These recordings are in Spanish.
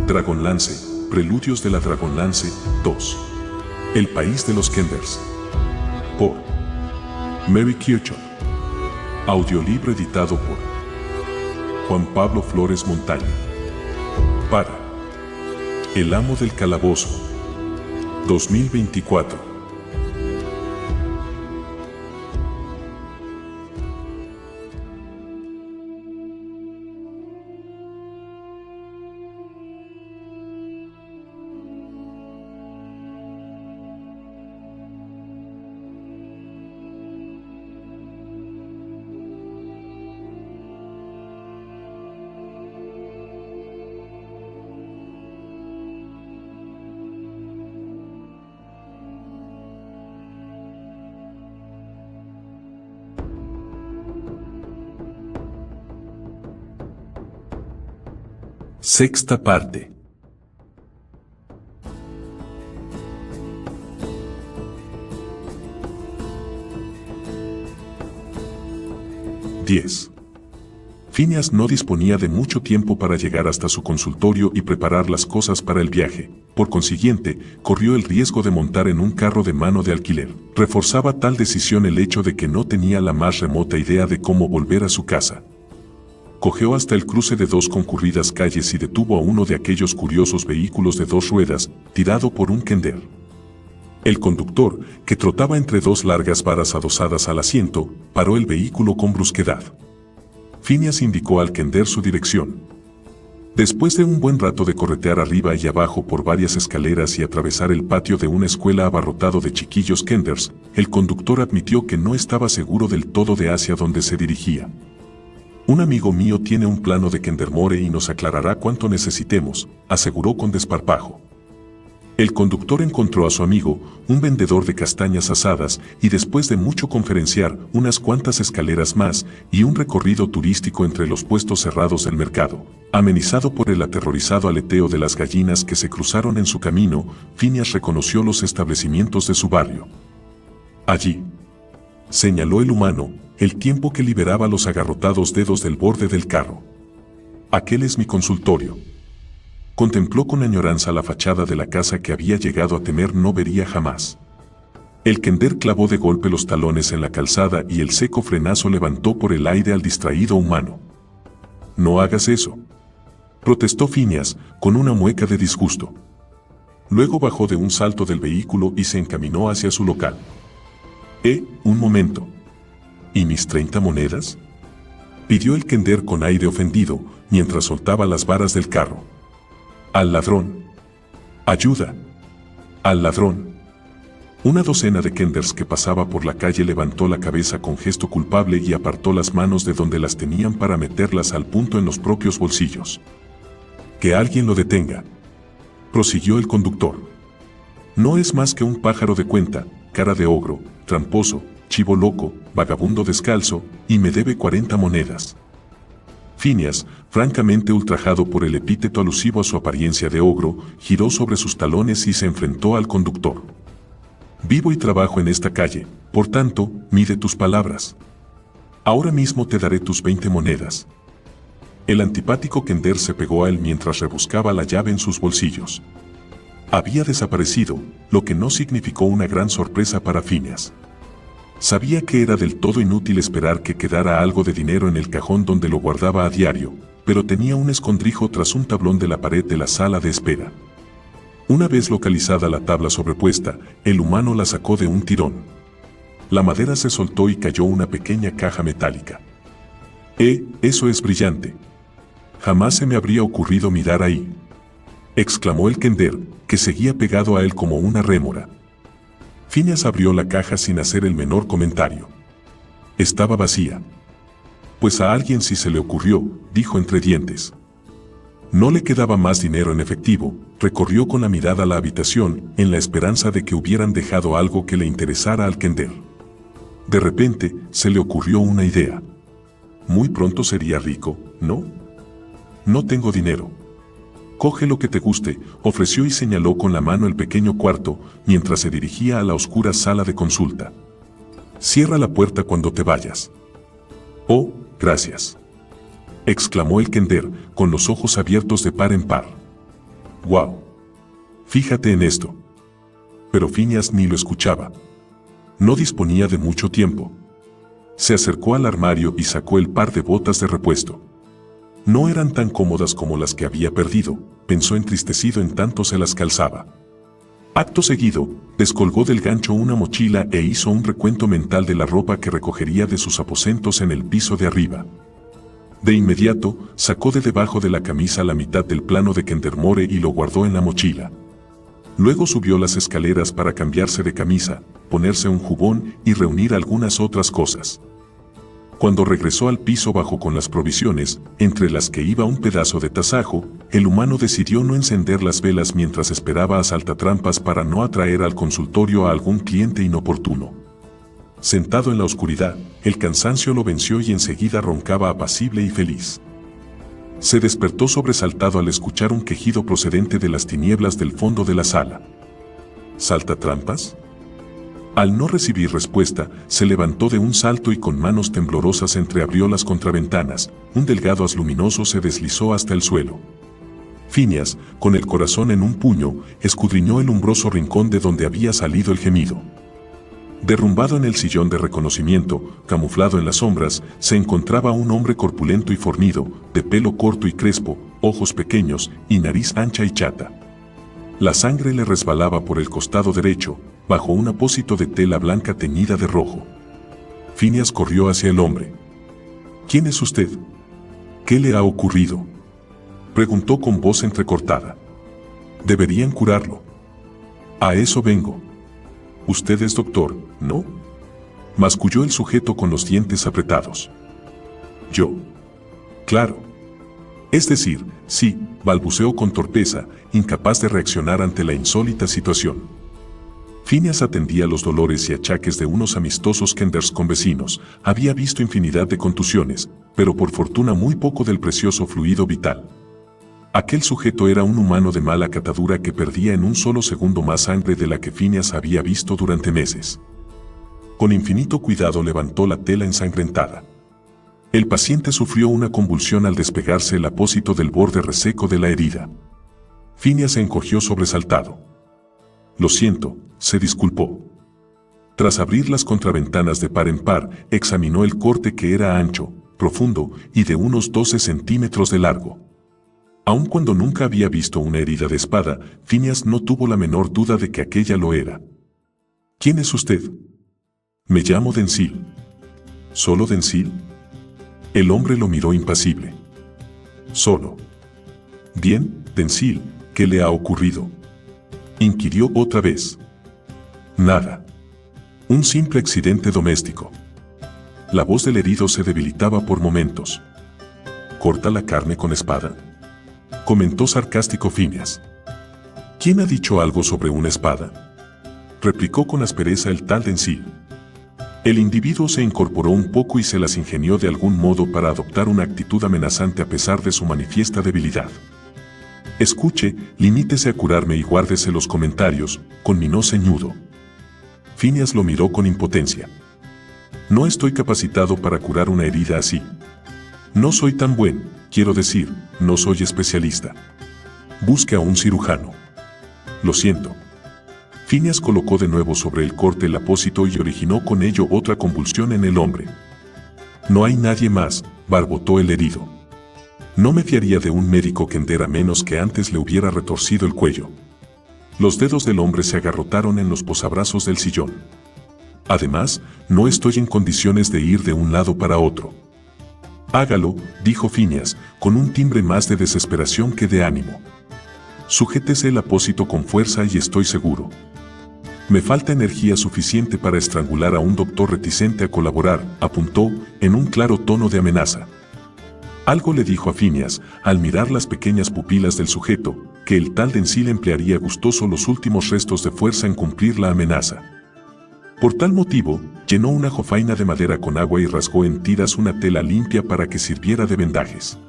Dragonlance, Preludios de la Dragonlance 2. El país de los Kenders. Por Mary Kirchhoff. Audiolibro editado por Juan Pablo Flores Montaña. Para El Amo del Calabozo 2024. Sexta parte. Phineas no disponía de mucho tiempo para llegar hasta su consultorio y preparar las cosas para el viaje. Por consiguiente, corrió el riesgo de montar en un carro de mano de alquiler. Reforzaba tal decisión el hecho de que no tenía la más remota idea de cómo volver a su casa. Cogió hasta el cruce de dos concurridas calles y detuvo a uno de aquellos curiosos vehículos de dos ruedas, tirado por un kender. El conductor, que trotaba entre dos largas varas adosadas al asiento, paró el vehículo con brusquedad. Phineas indicó al kender su dirección. Después de un buen rato de corretear arriba y abajo por varias escaleras y atravesar el patio de una escuela abarrotado de chiquillos kenders, el conductor admitió que no estaba seguro del todo de hacia dónde se dirigía. Un amigo mío tiene un plano de Kendermore y nos aclarará cuánto necesitemos, aseguró con desparpajo. El conductor encontró a su amigo, un vendedor de castañas asadas, y después de mucho conferenciar, unas cuantas escaleras más, y un recorrido turístico entre los puestos cerrados del mercado, amenizado por el aterrorizado aleteo de las gallinas que se cruzaron en su camino, Phineas reconoció los establecimientos de su barrio. Allí, señaló el humano, el tiempo que liberaba los agarrotados dedos del borde del carro. Aquel es mi consultorio. Contempló con añoranza la fachada de la casa que había llegado a temer no vería jamás. El kender clavó de golpe los talones en la calzada y el seco frenazo levantó por el aire al distraído humano. «No hagas eso», protestó Phineas, con una mueca de disgusto. Luego bajó de un salto del vehículo y se encaminó hacia su local. Un momento. ¿Y mis 30 monedas?», pidió el kender con aire ofendido, mientras soltaba las varas del carro. «Al ladrón. Ayuda. Al ladrón». Una docena de kenders que pasaba por la calle levantó la cabeza con gesto culpable y apartó las manos de donde las tenían para meterlas al punto en los propios bolsillos. «Que alguien lo detenga», prosiguió el conductor. «No es más que un pájaro de cuenta, cara de ogro, tramposo, chivo loco, vagabundo descalzo, y me debe 40 monedas». Phineas, francamente ultrajado por el epíteto alusivo a su apariencia de ogro, giró sobre sus talones y se enfrentó al conductor. «Vivo y trabajo en esta calle, por tanto, mide tus palabras. Ahora mismo te daré tus 20 monedas». El antipático kender se pegó a él mientras rebuscaba la llave en sus bolsillos. Había desaparecido, lo que no significó una gran sorpresa para Phineas. Sabía que era del todo inútil esperar que quedara algo de dinero en el cajón donde lo guardaba a diario, pero tenía un escondrijo tras un tablón de la pared de la sala de espera. Una vez localizada la tabla sobrepuesta, el humano la sacó de un tirón. La madera se soltó y cayó una pequeña caja metálica. Eso es brillante. Jamás se me habría ocurrido mirar ahí», exclamó el kender, que seguía pegado a él como una rémora. Phineas abrió la caja sin hacer el menor comentario. Estaba vacía. «Pues a alguien sí se le ocurrió», dijo entre dientes. No le quedaba más dinero en efectivo, recorrió con la mirada la habitación, en la esperanza de que hubieran dejado algo que le interesara al kender. De repente, se le ocurrió una idea. «Muy pronto sería rico, ¿no? No tengo dinero». «Coge lo que te guste», ofreció y señaló con la mano el pequeño cuarto, mientras se dirigía a la oscura sala de consulta. «Cierra la puerta cuando te vayas». «Oh, gracias», exclamó el kender, con los ojos abiertos de par en par. ¡Guau! Fíjate en esto. Pero Phineas ni lo escuchaba. No disponía de mucho tiempo. Se acercó al armario y sacó el par de botas de repuesto. No eran tan cómodas como las que había perdido, pensó entristecido en tanto se las calzaba. Acto seguido, descolgó del gancho una mochila e hizo un recuento mental de la ropa que recogería de sus aposentos en el piso de arriba. De inmediato, sacó de debajo de la camisa la mitad del plano de Kendermore y lo guardó en la mochila. Luego subió las escaleras para cambiarse de camisa, ponerse un jubón y reunir algunas otras cosas. Cuando regresó al piso bajo con las provisiones, entre las que iba un pedazo de tasajo, el humano decidió no encender las velas mientras esperaba a saltatrampas para no atraer al consultorio a algún cliente inoportuno. Sentado en la oscuridad, el cansancio lo venció y enseguida roncaba apacible y feliz. Se despertó sobresaltado al escuchar un quejido procedente de las tinieblas del fondo de la sala. ¿Saltatrampas? Al no recibir respuesta, se levantó de un salto y con manos temblorosas entreabrió las contraventanas. Un delgado haz luminoso se deslizó hasta el suelo. Phineas, con el corazón en un puño, escudriñó el umbroso rincón de donde había salido el gemido. Derrumbado en el sillón de reconocimiento, camuflado en las sombras, se encontraba un hombre corpulento y fornido, de pelo corto y crespo, ojos pequeños y nariz ancha y chata. La sangre le resbalaba por el costado derecho, bajo un apósito de tela blanca teñida de rojo. Phineas corrió hacia el hombre. ¿Quién es usted? ¿Qué le ha ocurrido?, preguntó con voz entrecortada. Deberían curarlo. A eso vengo. Usted es doctor, ¿no?, masculló el sujeto con los dientes apretados. Yo. Claro. Es decir, sí, balbuceó con torpeza, incapaz de reaccionar ante la insólita situación. Phineas atendía los dolores y achaques de unos amistosos Kenders convecinos, había visto infinidad de contusiones, pero por fortuna muy poco del precioso fluido vital. Aquel sujeto era un humano de mala catadura que perdía en un solo segundo más sangre de la que Phineas había visto durante meses. Con infinito cuidado levantó la tela ensangrentada. El paciente sufrió una convulsión al despegarse el apósito del borde reseco de la herida. Phineas se encogió sobresaltado. Lo siento, se disculpó. Tras abrir las contraventanas de par en par, examinó el corte que era ancho, profundo y de unos 12 centímetros de largo. Aun cuando nunca había visto una herida de espada, Phineas no tuvo la menor duda de que aquella lo era. ¿Quién es usted? Me llamo Denzil. ¿Solo Denzil? El hombre lo miró impasible. Solo. Bien, Denzil, ¿qué le ha ocurrido?, inquirió otra vez. Nada. Un simple accidente doméstico. La voz del herido se debilitaba por momentos. ¿Corta la carne con espada?, comentó sarcástico Phineas. ¿Quién ha dicho algo sobre una espada?, replicó con aspereza el tal Denzil. El individuo se incorporó un poco y se las ingenió de algún modo para adoptar una actitud amenazante a pesar de su manifiesta debilidad. Escuche, limítese a curarme y guárdese los comentarios, conminó ceñudo. Phineas lo miró con impotencia. No estoy capacitado para curar una herida así. No soy tan buen, quiero decir, no soy especialista. Busque a un cirujano. Lo siento. Phineas colocó de nuevo sobre el corte el apósito y originó con ello otra convulsión en el hombre. No hay nadie más, barbotó el herido. No me fiaría de un médico Kender a menos que antes le hubiera retorcido el cuello. Los dedos del hombre se agarrotaron en los posabrazos del sillón. Además, no estoy en condiciones de ir de un lado para otro. Hágalo, dijo Phineas, con un timbre más de desesperación que de ánimo. Sujétese el apósito con fuerza y estoy seguro. Me falta energía suficiente para estrangular a un doctor reticente a colaborar, apuntó, en un claro tono de amenaza. Algo le dijo a Phineas, al mirar las pequeñas pupilas del sujeto, que el tal Denzil emplearía gustoso los últimos restos de fuerza en cumplir la amenaza. Por tal motivo, llenó una jofaina de madera con agua y rasgó en tiras una tela limpia para que sirviera de vendajes.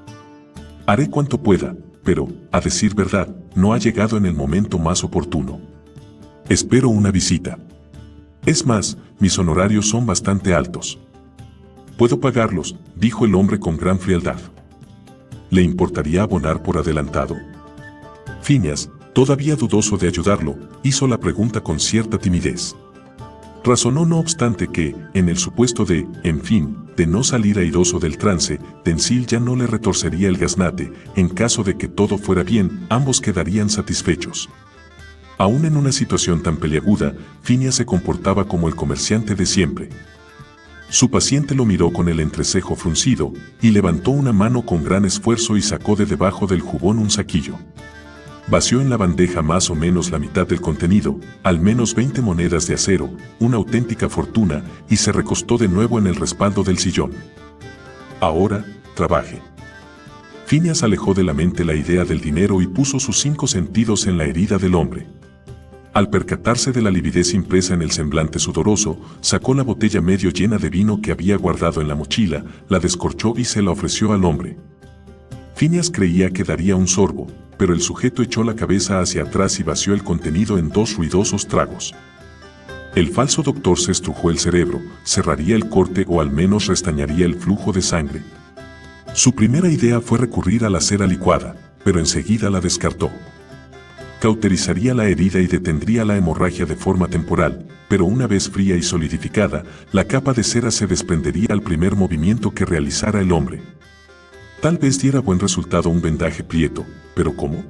Haré cuanto pueda, pero, a decir verdad, no ha llegado en el momento más oportuno. Espero una visita. Es más, mis honorarios son bastante altos. Puedo pagarlos, dijo el hombre con gran frialdad. ¿Le importaría abonar por adelantado? Phineas, todavía dudoso de ayudarlo, hizo la pregunta con cierta timidez. Razonó no obstante que, en el supuesto de, en fin, de no salir airoso del trance, Denzil ya no le retorcería el gaznate, en caso de que todo fuera bien, ambos quedarían satisfechos. Aún en una situación tan peliaguda, Phineas se comportaba como el comerciante de siempre. Su paciente lo miró con el entrecejo fruncido, y levantó una mano con gran esfuerzo y sacó de debajo del jubón un saquillo. Vació en la bandeja más o menos la mitad del contenido, al menos 20 monedas de acero, una auténtica fortuna, y se recostó de nuevo en el respaldo del sillón. Ahora, trabaje. Phineas alejó de la mente la idea del dinero y puso sus 5 sentidos en la herida del hombre. Al percatarse de la lividez impresa en el semblante sudoroso, sacó la botella medio llena de vino que había guardado en la mochila, la descorchó y se la ofreció al hombre. Phineas creía que daría un sorbo, pero el sujeto echó la cabeza hacia atrás y vació el contenido en 2 ruidosos tragos. El falso doctor se estrujó el cerebro, cerraría el corte o al menos restañaría el flujo de sangre. Su primera idea fue recurrir a la cera licuada, pero enseguida la descartó. Cauterizaría la herida y detendría la hemorragia de forma temporal, pero una vez fría y solidificada, la capa de cera se desprendería al primer movimiento que realizara el hombre. Tal vez diera buen resultado un vendaje prieto, pero ¿cómo?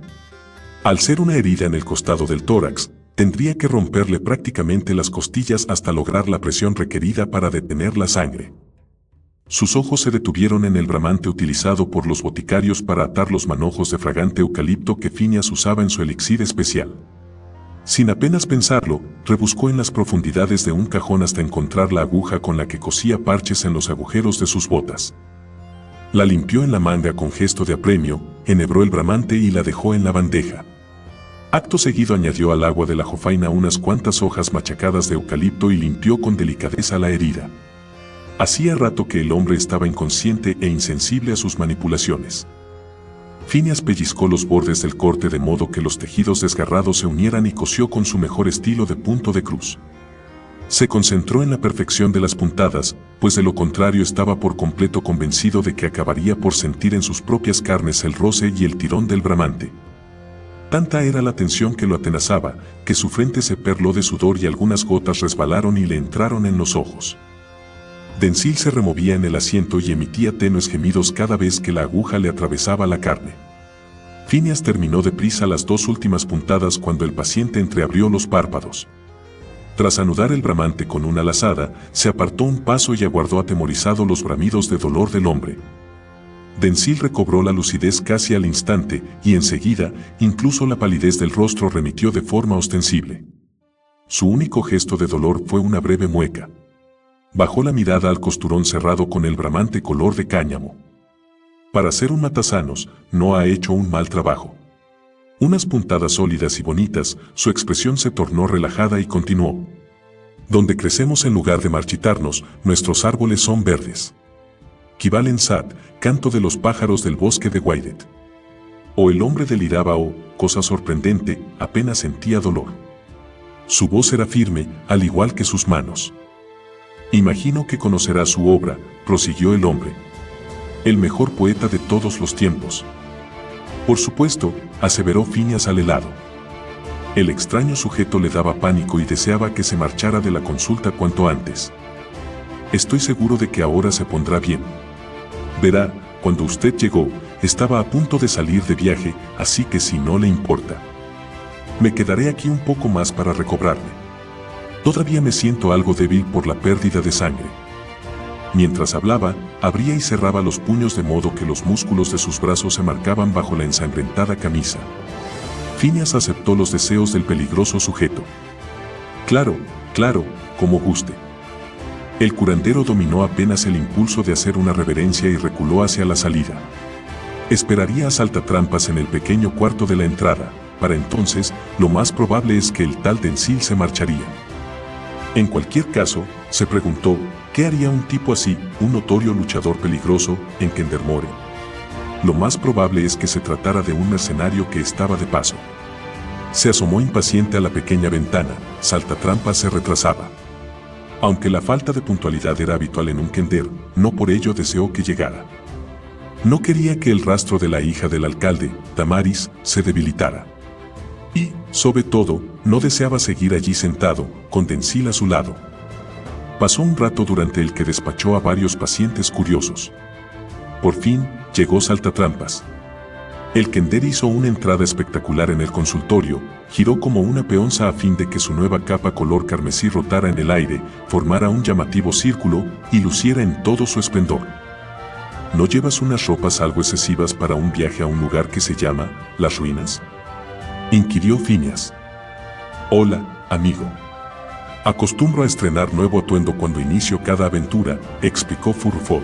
Al ser una herida en el costado del tórax, tendría que romperle prácticamente las costillas hasta lograr la presión requerida para detener la sangre. Sus ojos se detuvieron en el bramante utilizado por los boticarios para atar los manojos de fragante eucalipto que Phineas usaba en su elixir especial. Sin apenas pensarlo, rebuscó en las profundidades de un cajón hasta encontrar la aguja con la que cosía parches en los agujeros de sus botas. La limpió en la manga con gesto de apremio, enhebró el bramante y la dejó en la bandeja. Acto seguido añadió al agua de la jofaina unas cuantas hojas machacadas de eucalipto y limpió con delicadeza la herida. Hacía rato que el hombre estaba inconsciente e insensible a sus manipulaciones. Phineas pellizcó los bordes del corte de modo que los tejidos desgarrados se unieran y cosió con su mejor estilo de punto de cruz. Se concentró en la perfección de las puntadas, pues de lo contrario estaba por completo convencido de que acabaría por sentir en sus propias carnes el roce y el tirón del bramante. Tanta era la tensión que lo atenazaba, que su frente se perló de sudor y algunas gotas resbalaron y le entraron en los ojos. Denzil se removía en el asiento y emitía tenues gemidos cada vez que la aguja le atravesaba la carne. Phineas terminó deprisa las 2 últimas puntadas cuando el paciente entreabrió los párpados. Tras anudar el bramante con una lazada, se apartó un paso y aguardó atemorizado los bramidos de dolor del hombre. Denzil recobró la lucidez casi al instante, y enseguida, incluso la palidez del rostro remitió de forma ostensible. Su único gesto de dolor fue una breve mueca. Bajó la mirada al costurón cerrado con el bramante color de cáñamo. Para ser un matasanos, no ha hecho un mal trabajo. Unas puntadas sólidas y bonitas, su expresión se tornó relajada y continuó. Donde crecemos en lugar de marchitarnos, nuestros árboles son verdes. Kibalen Sat, canto de los pájaros del bosque de Waidet. O el hombre deliraba o, cosa sorprendente, apenas sentía dolor. Su voz era firme, al igual que sus manos. Imagino que conocerá su obra, prosiguió el hombre. El mejor poeta de todos los tiempos. Por supuesto, aseveró Phineas al helado. El extraño sujeto le daba pánico y deseaba que se marchara de la consulta cuanto antes. Estoy seguro de que ahora se pondrá bien. Verá, cuando usted llegó, estaba a punto de salir de viaje, así que si no le importa. Me quedaré aquí un poco más para recobrarme. Todavía me siento algo débil por la pérdida de sangre. Mientras hablaba, abría y cerraba los puños de modo que los músculos de sus brazos se marcaban bajo la ensangrentada camisa. Phineas aceptó los deseos del peligroso sujeto. Claro, como guste. El curandero dominó apenas el impulso de hacer una reverencia y reculó hacia la salida. Esperaría a saltatrampas en el pequeño cuarto de la entrada. Para entonces, lo más probable es que el tal Denzil se marcharía. En cualquier caso, se preguntó, ¿qué haría un tipo así, un notorio luchador peligroso, en Kendermore? Lo más probable es que se tratara de un mercenario que estaba de paso. Se asomó impaciente a la pequeña ventana, saltatrampas se retrasaba. Aunque la falta de puntualidad era habitual en un Kender, no por ello deseó que llegara. No quería que el rastro de la hija del alcalde, Damaris, se debilitara. Y, sobre todo, no deseaba seguir allí sentado, con Denzil a su lado. Pasó un rato durante el que despachó a varios pacientes curiosos. Por fin, llegó Saltatrampas. El Kender hizo una entrada espectacular en el consultorio, giró como una peonza a fin de que su nueva capa color carmesí rotara en el aire, formara un llamativo círculo y luciera en todo su esplendor. ¿No llevas unas ropas algo excesivas para un viaje a un lugar que se llama Las Ruinas?, inquirió Phineas. Hola, amigo. Acostumbro a estrenar nuevo atuendo cuando inicio cada aventura, explicó Furufot.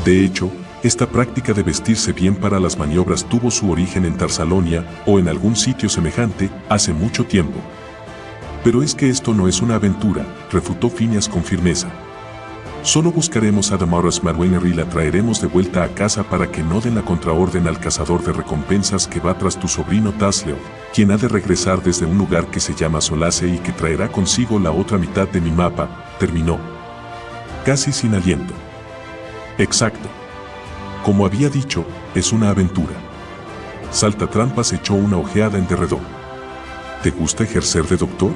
De hecho, esta práctica de vestirse bien para las maniobras tuvo su origen en Tarsalonia o en algún sitio semejante hace mucho tiempo. Pero es que esto no es una aventura, refutó Phineas con firmeza. Solo buscaremos a Damaris Marwenger y la traeremos de vuelta a casa para que no den la contraorden al cazador de recompensas que va tras tu sobrino Tasleof, quien ha de regresar desde un lugar que se llama Solace y que traerá consigo la otra mitad de mi mapa, terminó. Casi sin aliento. Exacto. Como había dicho, es una aventura. Saltatrampas echó una ojeada en derredor. ¿Te gusta ejercer de doctor?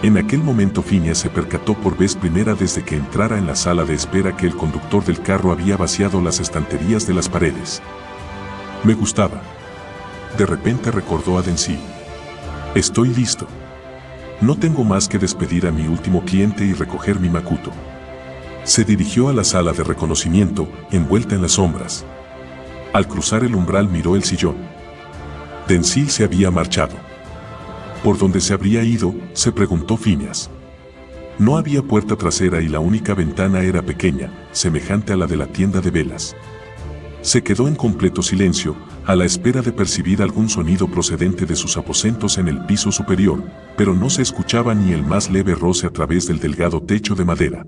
En aquel momento Phineas se percató por vez primera desde que entrara en la sala de espera que el conductor del carro había vaciado las estanterías de las paredes. Me gustaba. De repente recordó a Denzil. Estoy listo. No tengo más que despedir a mi último cliente y recoger mi Makuto. Se dirigió a la sala de reconocimiento, envuelta en las sombras. Al cruzar el umbral miró el sillón. Denzil se había marchado. ¿Por dónde se habría ido?, se preguntó Phineas. No había puerta trasera y la única ventana era pequeña, semejante a la de la tienda de velas. Se quedó en completo silencio, a la espera de percibir algún sonido procedente de sus aposentos en el piso superior, pero no se escuchaba ni el más leve roce a través del delgado techo de madera.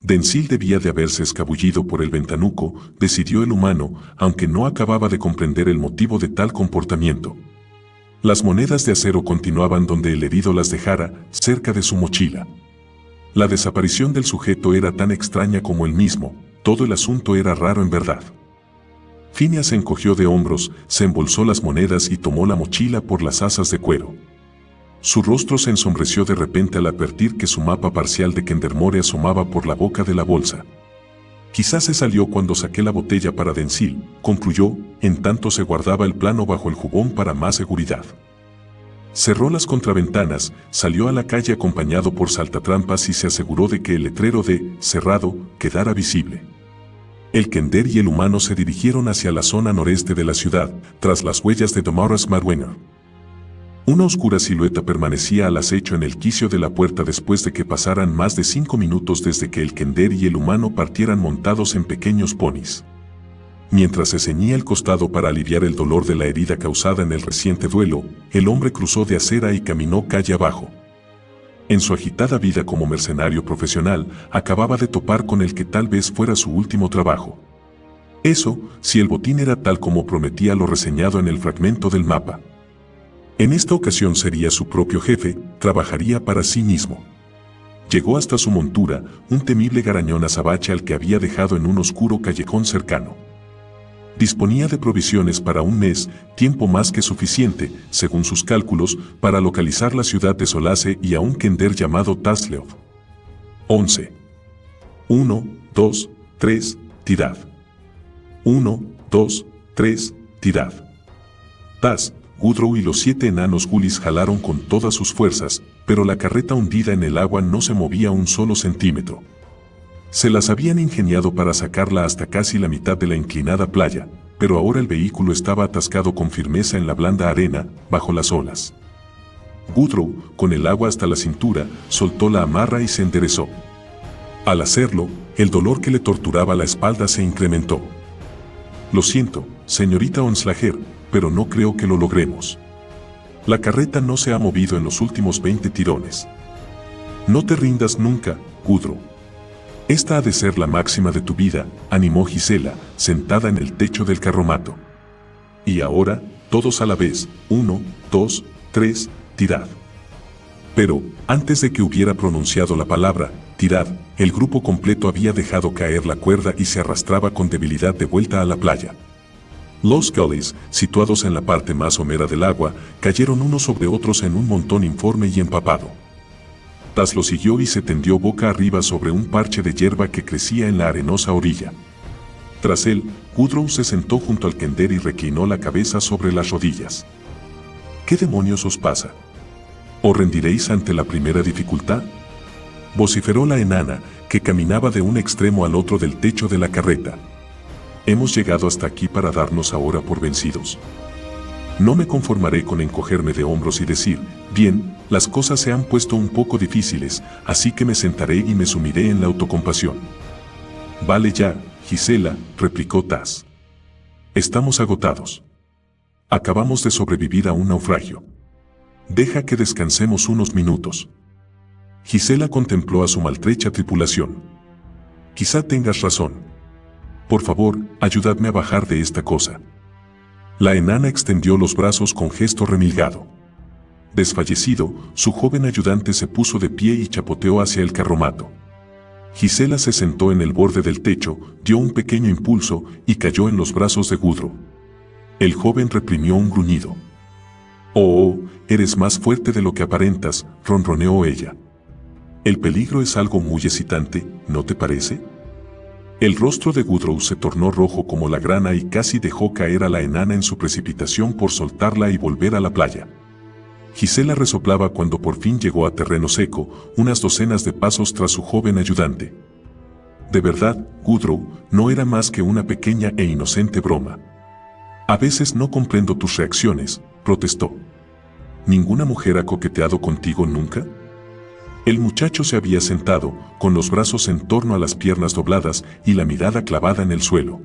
Denzil debía de haberse escabullido por el ventanuco, decidió el humano, aunque no acababa de comprender el motivo de tal comportamiento. Las monedas de acero continuaban donde el herido las dejara, cerca de su mochila. La desaparición del sujeto era tan extraña como él mismo, todo el asunto era raro en verdad. Phineas se encogió de hombros, se embolsó las monedas y tomó la mochila por las asas de cuero. Su rostro se ensombreció de repente al advertir que su mapa parcial de Kendermore asomaba por la boca de la bolsa. Quizás se salió cuando saqué la botella para Denzil, concluyó, en tanto se guardaba el plano bajo el jubón para más seguridad. Cerró las contraventanas, salió a la calle acompañado por Saltatrampas y se aseguró de que el letrero de «cerrado» quedara visible. El Kender y el humano se dirigieron hacia la zona noreste de la ciudad, tras las huellas de Damaris Marwenger. Una oscura silueta permanecía al acecho en el quicio de la puerta después de que pasaran más de 5 minutos desde que el Kender y el humano partieran montados en pequeños ponis. Mientras se ceñía el costado para aliviar el dolor de la herida causada en el reciente duelo, el hombre cruzó de acera y caminó calle abajo. En su agitada vida como mercenario profesional, acababa de topar con el que tal vez fuera su último trabajo. Eso, si el botín era tal como prometía lo reseñado en el fragmento del mapa. En esta ocasión sería su propio jefe, trabajaría para sí mismo. Llegó hasta su montura, un temible garañón azabache al que había dejado en un oscuro callejón cercano. Disponía de provisiones para un mes, tiempo más que suficiente, según sus cálculos, para localizar la ciudad de Solace y a un Kender llamado Tasleof. 11. 1, 2, 3, tirad. 1, 2, 3, tirad. Tas, Gudrow y los 7 enanos gulis jalaron con todas sus fuerzas, pero la carreta hundida en el agua no se movía un solo centímetro. Se las habían ingeniado para sacarla hasta casi la mitad de la inclinada playa, pero ahora el vehículo estaba atascado con firmeza en la blanda arena, bajo las olas. Gudrow, con el agua hasta la cintura, soltó la amarra y se enderezó. Al hacerlo, el dolor que le torturaba la espalda se incrementó. Lo siento, señorita Onslager, pero no creo que lo logremos. La carreta no se ha movido en los últimos 20 tirones. No te rindas nunca, Gudrow. Esta ha de ser la máxima de tu vida, animó Gisela, sentada en el techo del carromato. Y ahora, todos a la vez, 1, 2, 3, tirad. Pero, antes de que hubiera pronunciado la palabra, tirad, el grupo completo había dejado caer la cuerda y se arrastraba con debilidad de vuelta a la playa. Los gullies, situados en la parte más somera del agua, cayeron unos sobre otros en un montón informe y empapado. Taz lo siguió y se tendió boca arriba sobre un parche de hierba que crecía en la arenosa orilla. Tras él, Gudrun se sentó junto al kender y reclinó la cabeza sobre las rodillas. ¿Qué demonios os pasa? ¿Os rendiréis ante la primera dificultad? Vociferó la enana, que caminaba de un extremo al otro del techo de la carreta. ¿Hemos llegado hasta aquí para darnos ahora por vencidos? No me conformaré con encogerme de hombros y decir, bien, las cosas se han puesto un poco difíciles, así que me sentaré y me sumiré en la autocompasión. Vale ya, Gisela, replicó Taz. Estamos agotados. Acabamos de sobrevivir a un naufragio. Deja que descansemos unos minutos. Gisela contempló a su maltrecha tripulación. Quizá tengas razón. Por favor, ayudadme a bajar de esta cosa. La enana extendió los brazos con gesto remilgado. Desfallecido, su joven ayudante se puso de pie y chapoteó hacia el carromato. Gisela se sentó en el borde del techo, dio un pequeño impulso y cayó en los brazos de Gudrun. El joven reprimió un gruñido. «Oh, eres más fuerte de lo que aparentas», ronroneó ella. «El peligro es algo muy excitante, ¿no te parece?» El rostro de Gudrun se tornó rojo como la grana y casi dejó caer a la enana en su precipitación por soltarla y volver a la playa. Gisela resoplaba cuando por fin llegó a terreno seco, unas docenas de pasos tras su joven ayudante. De verdad, Gudrun, no era más que una pequeña e inocente broma. A veces no comprendo tus reacciones, protestó. ¿Ninguna mujer ha coqueteado contigo nunca? El muchacho se había sentado, con los brazos en torno a las piernas dobladas y la mirada clavada en el suelo.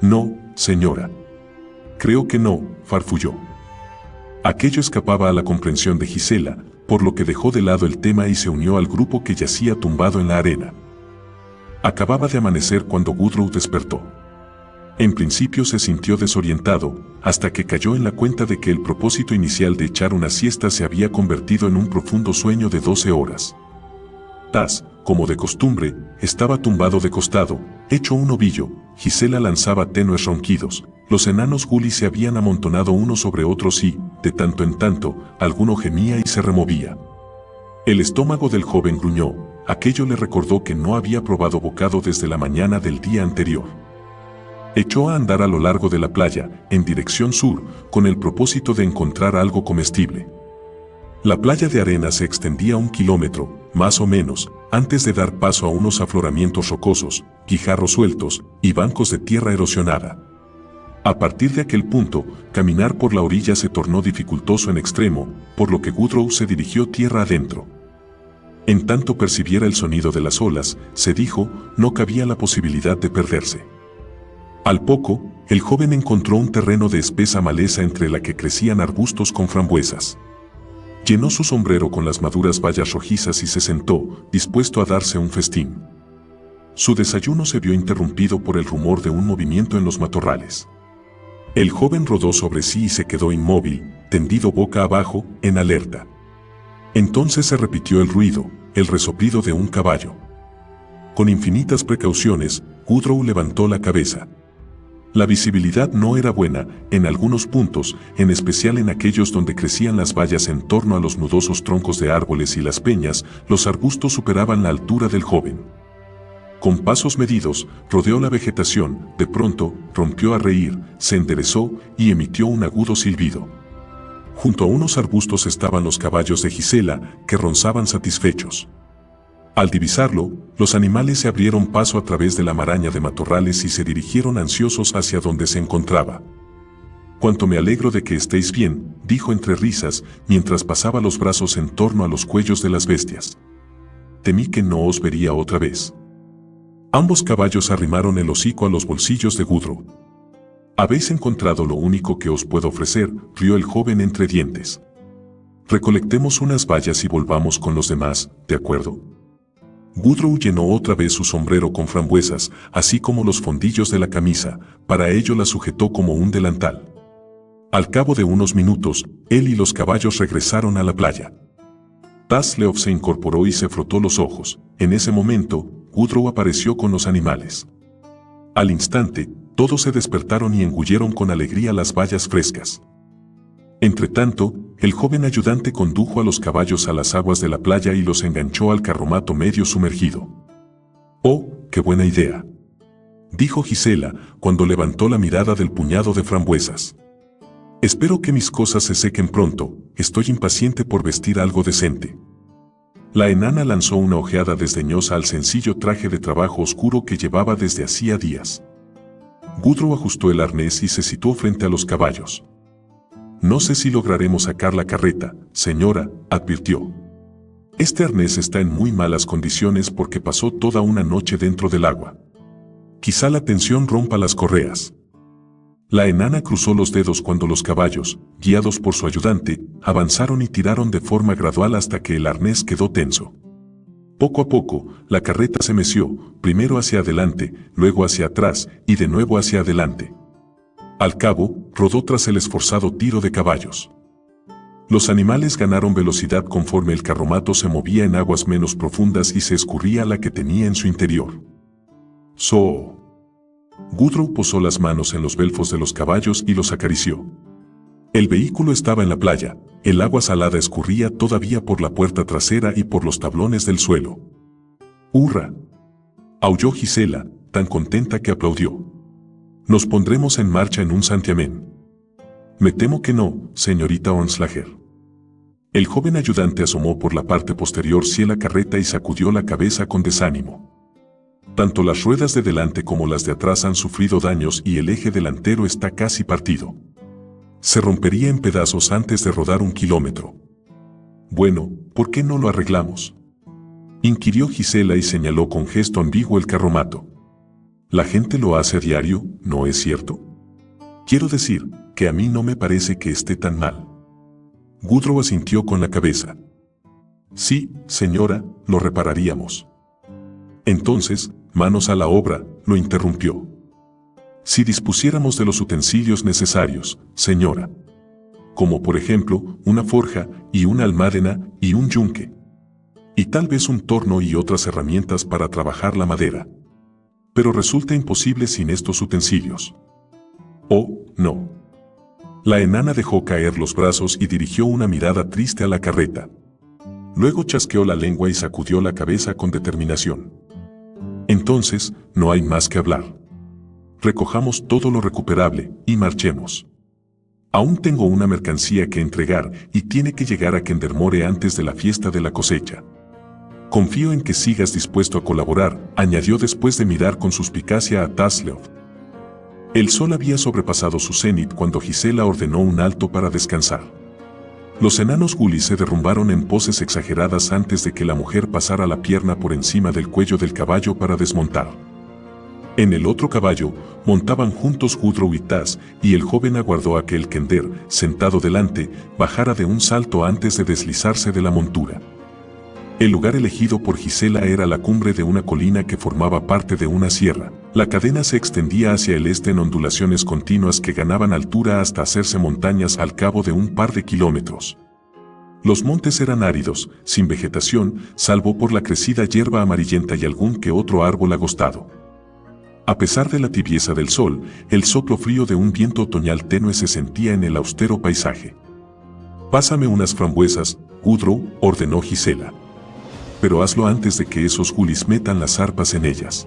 No, señora. Creo que no, farfulló. Aquello escapaba a la comprensión de Gisela, por lo que dejó de lado el tema y se unió al grupo que yacía tumbado en la arena. Acababa de amanecer cuando Gudrun despertó. En principio se sintió desorientado, hasta que cayó en la cuenta de que el propósito inicial de echar una siesta se había convertido en un profundo sueño de 12 horas. Taz, como de costumbre, estaba tumbado de costado, hecho un ovillo. Gisela lanzaba tenues ronquidos. Los enanos gullies se habían amontonado unos sobre otros y, de tanto en tanto, alguno gemía y se removía. El estómago del joven gruñó. Aquello le recordó que no había probado bocado desde la mañana del día anterior. Echó a andar a lo largo de la playa, en dirección sur, con el propósito de encontrar algo comestible. La playa de arena se extendía 1 kilómetro, más o menos, antes de dar paso a unos afloramientos rocosos, guijarros sueltos y bancos de tierra erosionada. A partir de aquel punto, caminar por la orilla se tornó dificultoso en extremo, por lo que Gudrun se dirigió tierra adentro. En tanto percibiera el sonido de las olas, se dijo, no cabía la posibilidad de perderse. Al poco, el joven encontró un terreno de espesa maleza entre la que crecían arbustos con frambuesas. Llenó su sombrero con las maduras bayas rojizas y se sentó, dispuesto a darse un festín. Su desayuno se vio interrumpido por el rumor de un movimiento en los matorrales. El joven rodó sobre sí y se quedó inmóvil, tendido boca abajo, en alerta. Entonces se repitió el ruido, el resoplido de un caballo. Con infinitas precauciones, Gudrun levantó la cabeza. La visibilidad no era buena, en algunos puntos, en especial en aquellos donde crecían las bayas en torno a los nudosos troncos de árboles y las peñas, los arbustos superaban la altura del joven. Con pasos medidos, rodeó la vegetación, de pronto, rompió a reír, se enderezó y emitió un agudo silbido. Junto a unos arbustos estaban los caballos de Gisela, que ronzaban satisfechos. Al divisarlo, los animales se abrieron paso a través de la maraña de matorrales y se dirigieron ansiosos hacia donde se encontraba. «Cuánto me alegro de que estéis bien», dijo entre risas, mientras pasaba los brazos en torno a los cuellos de las bestias. «Temí que no os vería otra vez». Ambos caballos arrimaron el hocico a los bolsillos de Gudrun. «Habéis encontrado lo único que os puedo ofrecer», rió el joven entre dientes. «Recolectemos unas bayas y volvamos con los demás, ¿de acuerdo?» Gudrun llenó otra vez su sombrero con frambuesas, así como los fondillos de la camisa, para ello la sujetó como un delantal. Al cabo de unos minutos, él y los caballos regresaron a la playa. Tazleov se incorporó y se frotó los ojos. En ese momento, Gudrun apareció con los animales. Al instante, todos se despertaron y engulleron con alegría las bayas frescas. Entretanto, el joven ayudante condujo a los caballos a las aguas de la playa y los enganchó al carromato medio sumergido. «Oh, qué buena idea», dijo Gisela cuando levantó la mirada del puñado de frambuesas. «Espero que mis cosas se sequen pronto, estoy impaciente por vestir algo decente». La enana lanzó una ojeada desdeñosa al sencillo traje de trabajo oscuro que llevaba desde hacía días. Gudrun ajustó el arnés y se situó frente a los caballos. «No sé si lograremos sacar la carreta, señora», advirtió. «Este arnés está en muy malas condiciones porque pasó toda una noche dentro del agua. Quizá la tensión rompa las correas». La enana cruzó los dedos cuando los caballos, guiados por su ayudante, avanzaron y tiraron de forma gradual hasta que el arnés quedó tenso. Poco a poco, la carreta se meció, primero hacia adelante, luego hacia atrás y de nuevo hacia adelante. Al cabo, rodó tras el esforzado tiro de caballos. Los animales ganaron velocidad conforme el carromato se movía en aguas menos profundas y se escurría la que tenía en su interior. «So». Gudrun posó las manos en los belfos de los caballos y los acarició. El vehículo estaba en la playa, el agua salada escurría todavía por la puerta trasera y por los tablones del suelo. «¡Hurra!», aulló Gisela, tan contenta que aplaudió. «Nos pondremos en marcha en un santiamén». «Me temo que no, señorita Onslager». El joven ayudante asomó por la parte posterior de la carreta y sacudió la cabeza con desánimo. «Tanto las ruedas de delante como las de atrás han sufrido daños y el eje delantero está casi partido. Se rompería en pedazos antes de rodar 1 kilómetro». «Bueno, ¿por qué no lo arreglamos?», inquirió Gisela y señaló con gesto ambiguo el carromato. «La gente lo hace a diario, ¿no es cierto? Quiero decir, que a mí no me parece que esté tan mal». Gudrun asintió con la cabeza. «Sí, señora, lo repararíamos». «Entonces, manos a la obra», lo interrumpió. «Si dispusiéramos de los utensilios necesarios, señora. Como por ejemplo, una forja y una almádena y un yunque. Y tal vez un torno y otras herramientas para trabajar la madera. Pero resulta imposible sin estos utensilios». «Oh, no». La enana dejó caer los brazos y dirigió una mirada triste a la carreta. Luego chasqueó la lengua y sacudió la cabeza con determinación. «Entonces, no hay más que hablar. Recojamos todo lo recuperable y marchemos. Aún tengo una mercancía que entregar y tiene que llegar a Kendermore antes de la fiesta de la cosecha. Confío en que sigas dispuesto a colaborar», añadió después de mirar con suspicacia a Tasleov. El sol había sobrepasado su cenit cuando Gisela ordenó un alto para descansar. Los enanos gulis se derrumbaron en poses exageradas antes de que la mujer pasara la pierna por encima del cuello del caballo para desmontar. En el otro caballo, montaban juntos Gudrun y Tas, y el joven aguardó a que el kender, sentado delante, bajara de un salto antes de deslizarse de la montura. El lugar elegido por Gisela era la cumbre de una colina que formaba parte de una sierra. La cadena se extendía hacia el este en ondulaciones continuas que ganaban altura hasta hacerse montañas al cabo de un par de kilómetros. Los montes eran áridos, sin vegetación, salvo por la crecida hierba amarillenta y algún que otro árbol agostado. A pesar de la tibieza del sol, el soplo frío de un viento otoñal tenue se sentía en el austero paisaje. «Pásame unas frambuesas, Gudrun», ordenó Gisela. «Pero hazlo antes de que esos gulis metan las arpas en ellas.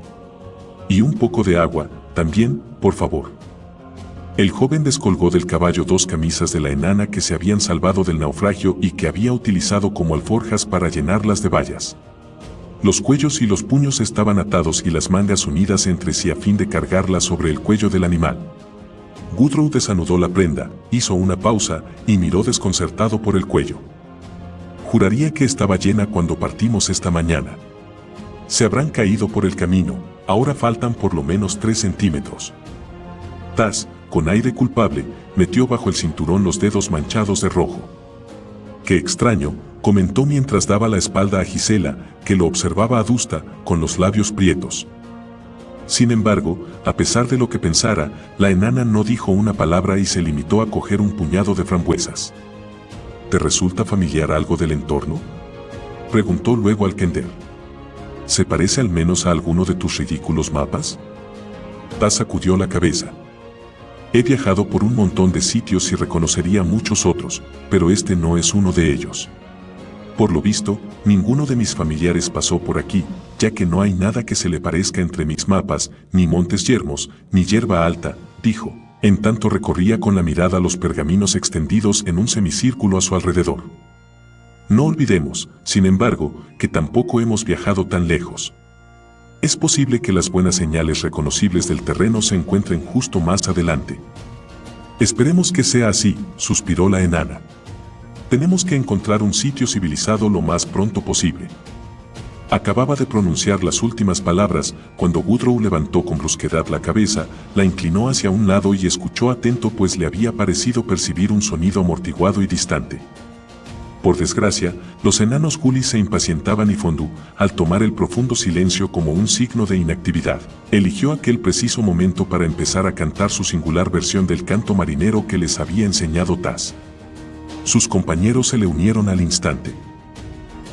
Y un poco de agua, también, por favor». El joven descolgó del caballo 2 camisas de la enana que se habían salvado del naufragio y que había utilizado como alforjas para llenarlas de bayas. Los cuellos y los puños estaban atados y las mangas unidas entre sí a fin de cargarlas sobre el cuello del animal. Gudrun desanudó la prenda, hizo una pausa y miró desconcertado por el cuello. «Juraría que estaba llena cuando partimos esta mañana. Se habrán caído por el camino, ahora faltan por lo menos 3 centímetros». Tas, con aire culpable, metió bajo el cinturón los dedos manchados de rojo. «Qué extraño», comentó mientras daba la espalda a Gisela, que lo observaba adusta, con los labios prietos. Sin embargo, a pesar de lo que pensara, la enana no dijo una palabra y se limitó a coger un puñado de frambuesas. «¿Te resulta familiar algo del entorno?», preguntó luego al kender. «¿Se parece al menos a alguno de tus ridículos mapas?». Tas sacudió la cabeza. He viajado por un montón de sitios y reconocería muchos otros, pero este no es uno de ellos. Por lo visto, ninguno de mis familiares pasó por aquí, ya que no hay nada que se le parezca entre mis mapas, ni montes yermos, ni hierba alta, dijo, en tanto recorría con la mirada los pergaminos extendidos en un semicírculo a su alrededor. No olvidemos, sin embargo, que tampoco hemos viajado tan lejos. Es posible que las buenas señales reconocibles del terreno se encuentren justo más adelante. Esperemos que sea así, suspiró la enana. Tenemos que encontrar un sitio civilizado lo más pronto posible. Acababa de pronunciar las últimas palabras cuando Gudrun levantó con brusquedad la cabeza, la inclinó hacia un lado y escuchó atento pues le había parecido percibir un sonido amortiguado y distante. Por desgracia, los enanos Gulis se impacientaban y Fondú, al tomar el profundo silencio como un signo de inactividad, eligió aquel preciso momento para empezar a cantar su singular versión del canto marinero que les había enseñado Tas. Sus compañeros se le unieron al instante.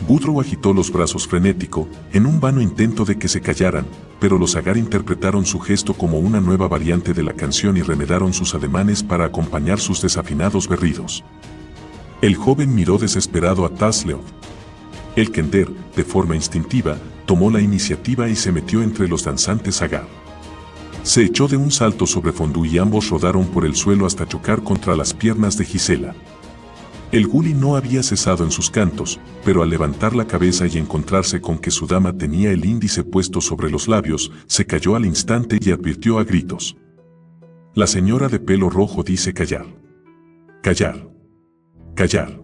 Gudrun agitó los brazos frenético, en un vano intento de que se callaran, pero los Agar interpretaron su gesto como una nueva variante de la canción y remedaron sus ademanes para acompañar sus desafinados berridos. El joven miró desesperado a Tasleov. El Kender, de forma instintiva, tomó la iniciativa y se metió entre los danzantes Agar. Se echó de un salto sobre Fondú y ambos rodaron por el suelo hasta chocar contra las piernas de Gisela. El Guli no había cesado en sus cantos, pero al levantar la cabeza y encontrarse con que su dama tenía el índice puesto sobre los labios, se calló al instante y advirtió a gritos. La señora de pelo rojo dice callar. Callar. Callar.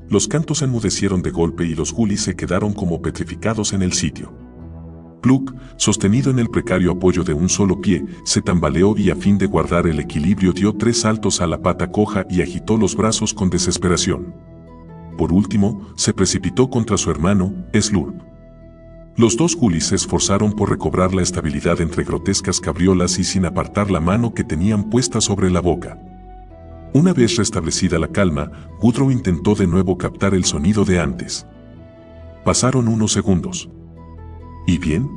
Los cantos enmudecieron de golpe y los Gulis se quedaron como petrificados en el sitio. Pluk, sostenido en el precario apoyo de un solo pie, se tambaleó y a fin de guardar el equilibrio dio 3 saltos a la pata coja y agitó los brazos con desesperación. Por último, se precipitó contra su hermano, Slurp. Los 2 Gulis se esforzaron por recobrar la estabilidad entre grotescas cabriolas y sin apartar la mano que tenían puesta sobre la boca. Una vez restablecida la calma, Gudrun intentó de nuevo captar el sonido de antes. Pasaron unos segundos. ¿Y bien?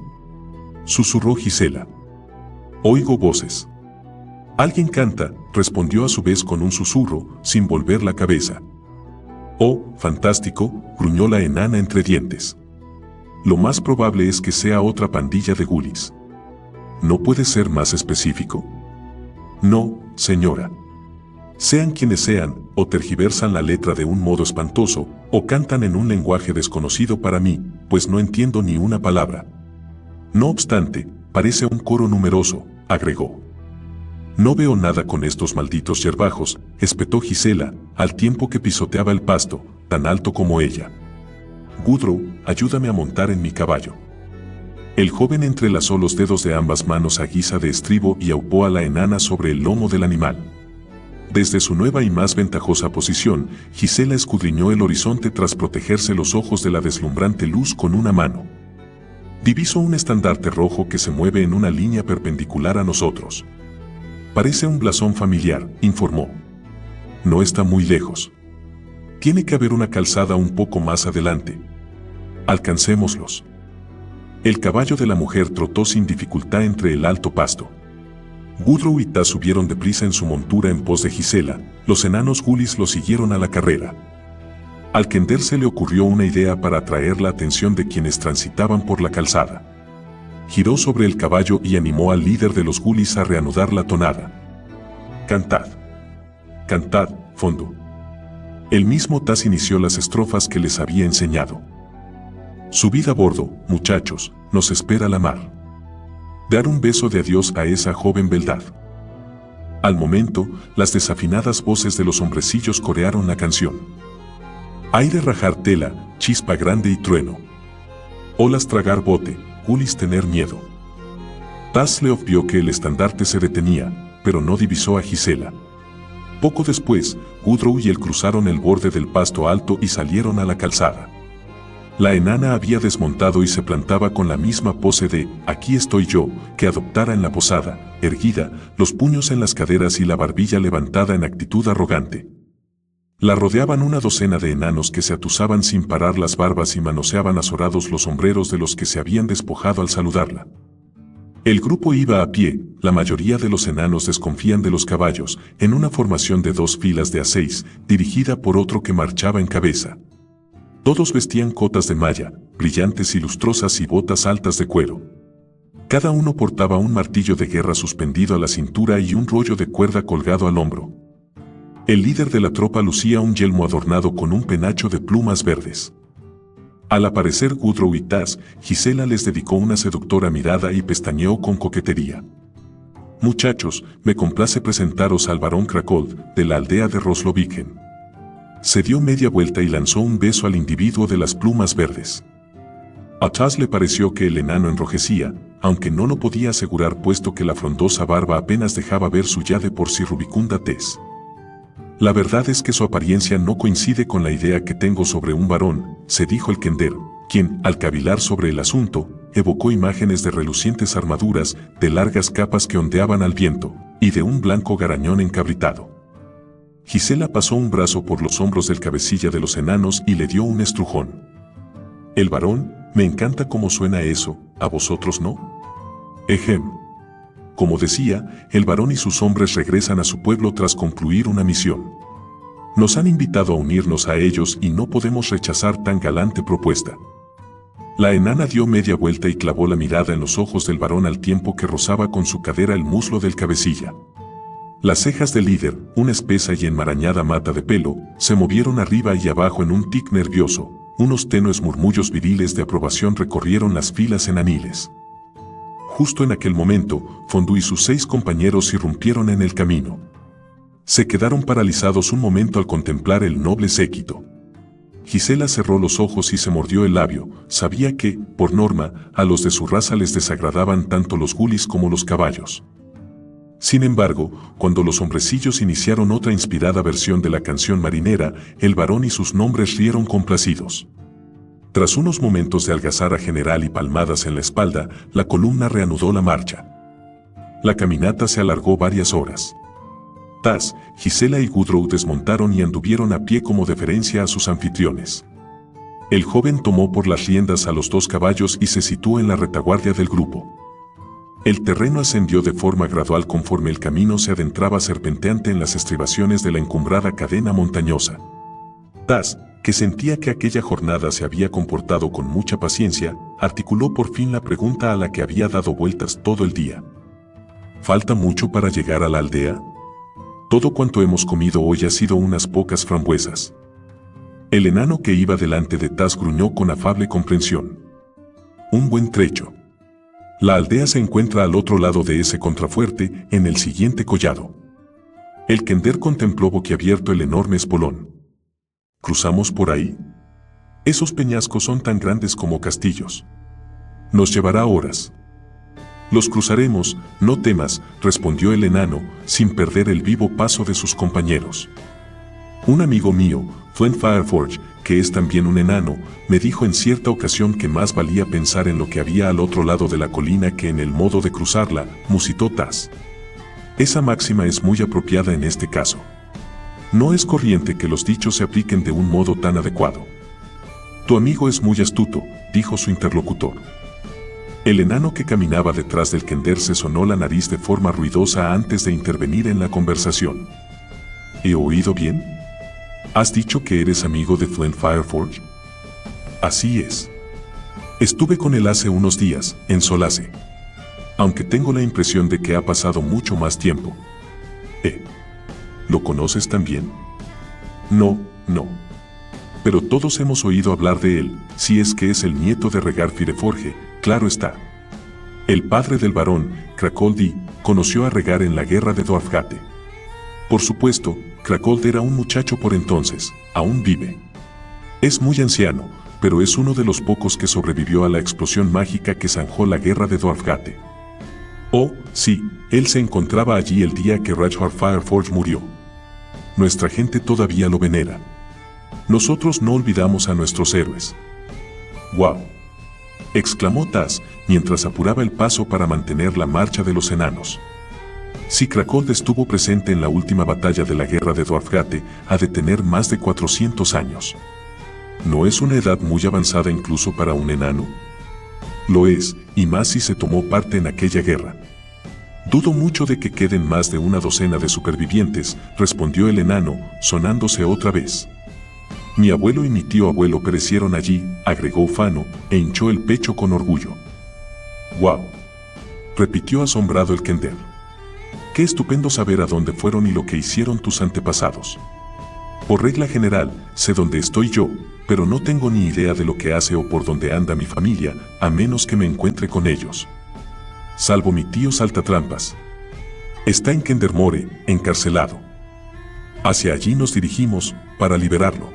Susurró Gisela. Oigo voces. Alguien canta, respondió a su vez con un susurro, sin volver la cabeza. Oh, fantástico, gruñó la enana entre dientes. Lo más probable es que sea otra pandilla de Gulis. ¿No puede ser más específico? No, señora. Sean quienes sean, o tergiversan la letra de un modo espantoso, o cantan en un lenguaje desconocido para mí, pues no entiendo ni una palabra. No obstante, parece un coro numeroso, agregó. No veo nada con estos malditos yerbajos, espetó Gisela, al tiempo que pisoteaba el pasto, tan alto como ella. Gudrun, ayúdame a montar en mi caballo. El joven entrelazó los dedos de ambas manos a guisa de estribo y aupó a la enana sobre el lomo del animal. Desde su nueva y más ventajosa posición, Gisela escudriñó el horizonte tras protegerse los ojos de la deslumbrante luz con una mano. Diviso un estandarte rojo que se mueve en una línea perpendicular a nosotros. Parece un blasón familiar, informó. No está muy lejos. Tiene que haber una calzada un poco más adelante. Alcancémoslos. El caballo de la mujer trotó sin dificultad entre el alto pasto. Gudrun y Tas subieron deprisa en su montura en pos de Gisela, los enanos Gulis lo siguieron a la carrera. Al Kender se le ocurrió una idea para atraer la atención de quienes transitaban por la calzada. Giró sobre el caballo y animó al líder de los Gulis a reanudar la tonada. Cantad. Cantad, Fondú. El mismo Tas inició las estrofas que les había enseñado. Subid a bordo, muchachos, nos espera la mar. Dar un beso de adiós a esa joven beldad. Al momento, las desafinadas voces de los hombrecillos corearon la canción. Aire rajar tela, chispa grande y trueno. Olas tragar bote, Gulis tener miedo. Tasleov vio que el estandarte se detenía, pero no divisó a Gisela. Poco después, Gudrun y él cruzaron el borde del pasto alto y salieron a la calzada. La enana había desmontado y se plantaba con la misma pose de «aquí estoy yo» que adoptara en la posada, erguida, los puños en las caderas y la barbilla levantada en actitud arrogante. La rodeaban una docena de enanos que se atusaban sin parar las barbas y manoseaban azorados los sombreros de los que se habían despojado al saludarla. El grupo iba a pie, la mayoría de los enanos desconfían de los caballos, en una formación de 2 filas de a 6, dirigida por otro que marchaba en cabeza. Todos vestían cotas de malla, brillantes y lustrosas y botas altas de cuero. Cada uno portaba un martillo de guerra suspendido a la cintura y un rollo de cuerda colgado al hombro. El líder de la tropa lucía un yelmo adornado con un penacho de plumas verdes. Al aparecer Gudrun y Taz, Gisela les dedicó una seductora mirada y pestañeó con coquetería. «Muchachos, me complace presentaros al barón Krakold, de la aldea de Rosloviken». Se dio media vuelta y lanzó un beso al individuo de las plumas verdes. A Taz le pareció que el enano enrojecía, aunque no lo podía asegurar puesto que la frondosa barba apenas dejaba ver su ya de por sí rubicunda tez. «La verdad es que su apariencia no coincide con la idea que tengo sobre un varón», se dijo el kender, quien, al cavilar sobre el asunto, evocó imágenes de relucientes armaduras, de largas capas que ondeaban al viento, y de un blanco garañón encabritado. Gisela pasó un brazo por los hombros del cabecilla de los enanos y le dio un estrujón. «El varón, me encanta cómo suena eso, ¿a vosotros no?» «Ejem». Como decía, el varón y sus hombres regresan a su pueblo tras concluir una misión. Nos han invitado a unirnos a ellos y no podemos rechazar tan galante propuesta. La enana dio media vuelta y clavó la mirada en los ojos del varón al tiempo que rozaba con su cadera el muslo del cabecilla. Las cejas del líder, una espesa y enmarañada mata de pelo, se movieron arriba y abajo en un tic nervioso. Unos tenues murmullos viriles de aprobación recorrieron las filas enaniles. Justo en aquel momento, Fondue y sus 6 compañeros irrumpieron en el camino. Se quedaron paralizados un momento al contemplar el noble séquito. Gisela cerró los ojos y se mordió el labio. Sabía que, por norma, a los de su raza les desagradaban tanto los gulis como los caballos. Sin embargo, cuando los hombrecillos iniciaron otra inspirada versión de la canción marinera, el varón y sus nombres rieron complacidos. Tras unos momentos de algazara general y palmadas en la espalda, la columna reanudó la marcha. La caminata se alargó varias horas. Taz, Gisela y Gudrun desmontaron y anduvieron a pie como deferencia a sus anfitriones. El joven tomó por las riendas a los 2 caballos y se situó en la retaguardia del grupo. El terreno ascendió de forma gradual conforme el camino se adentraba serpenteante en las estribaciones de la encumbrada cadena montañosa. Taz, que sentía que aquella jornada se había comportado con mucha paciencia, articuló por fin la pregunta a la que había dado vueltas todo el día. ¿Falta mucho para llegar a la aldea? Todo cuanto hemos comido hoy ha sido unas pocas frambuesas. El enano que iba delante de Taz gruñó con afable comprensión. Un buen trecho. La aldea se encuentra al otro lado de ese contrafuerte, en el siguiente collado. El kender contempló boquiabierto el enorme espolón. ¿Cruzamos por ahí? Esos peñascos son tan grandes como castillos. Nos llevará horas. Los cruzaremos, no temas, respondió el enano, sin perder el vivo paso de sus compañeros. Un amigo mío, Flint Fireforge, que es también un enano, me dijo en cierta ocasión que más valía pensar en lo que había al otro lado de la colina que en el modo de cruzarla, musitó Taz. Esa máxima es muy apropiada en este caso. No es corriente que los dichos se apliquen de un modo tan adecuado. Tu amigo es muy astuto, dijo su interlocutor. El enano que caminaba detrás del kender se sonó la nariz de forma ruidosa antes de intervenir en la conversación. ¿He oído bien? ¿Has dicho que eres amigo de Flint Fireforge? Así es. Estuve con él hace unos días, en Solace. Aunque tengo la impresión de que ha pasado mucho más tiempo. ¿Lo conoces también? No. Pero todos hemos oído hablar de él, si es que es el nieto de Regar Fireforge, claro está. El padre del barón, Krakold, conoció a Regar en la guerra de Dwarfgate. Por supuesto, Krakold era un muchacho por entonces, aún vive. Es muy anciano, pero es uno de los pocos que sobrevivió a la explosión mágica que zanjó la guerra de Dwarfgate. Oh, sí, él se encontraba allí el día que Ragnar Fireforge murió. Nuestra gente todavía lo venera. Nosotros no olvidamos a nuestros héroes. ¡Guau! Exclamó Taz, mientras apuraba el paso para mantener la marcha de los enanos. Si Krakold estuvo presente en la última batalla de la guerra de Dwarfgate, ha de tener más de 400 años. ¿No es una edad muy avanzada incluso para un enano? Lo es, y más si se tomó parte en aquella guerra. Dudo mucho de que queden más de una docena de supervivientes, respondió el enano, sonándose otra vez. Mi abuelo y mi tío abuelo perecieron allí, agregó ufano, e hinchó el pecho con orgullo. ¡Guau! Repitió asombrado el kender. Qué estupendo saber a dónde fueron y lo que hicieron tus antepasados. Por regla general, sé dónde estoy yo, pero no tengo ni idea de lo que hace o por dónde anda mi familia, a menos que me encuentre con ellos. Salvo mi tío Saltatrampas. Está en Kendermore, encarcelado. Hacia allí nos dirigimos, para liberarlo.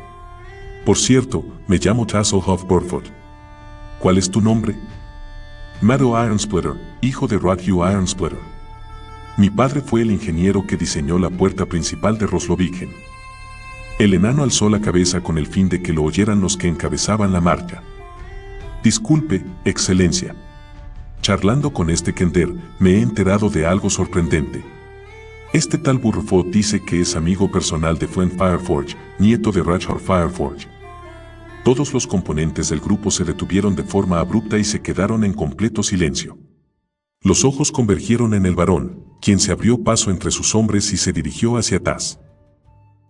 Por cierto, me llamo Tasselhoff Burford. ¿Cuál es tu nombre? Mado Ironsplitter, hijo de Rodhugh Ironsplitter. Mi padre fue el ingeniero que diseñó la puerta principal de Roslovigen. El enano alzó la cabeza con el fin de que lo oyeran los que encabezaban la marcha. Disculpe, excelencia. Charlando con este kender, me he enterado de algo sorprendente. Este tal Burford dice que es amigo personal de Fuen Fireforge, nieto de Rachel Fireforge. Todos los componentes del grupo se detuvieron de forma abrupta y se quedaron en completo silencio. Los ojos convergieron en el varón, quien se abrió paso entre sus hombres y se dirigió hacia Taz.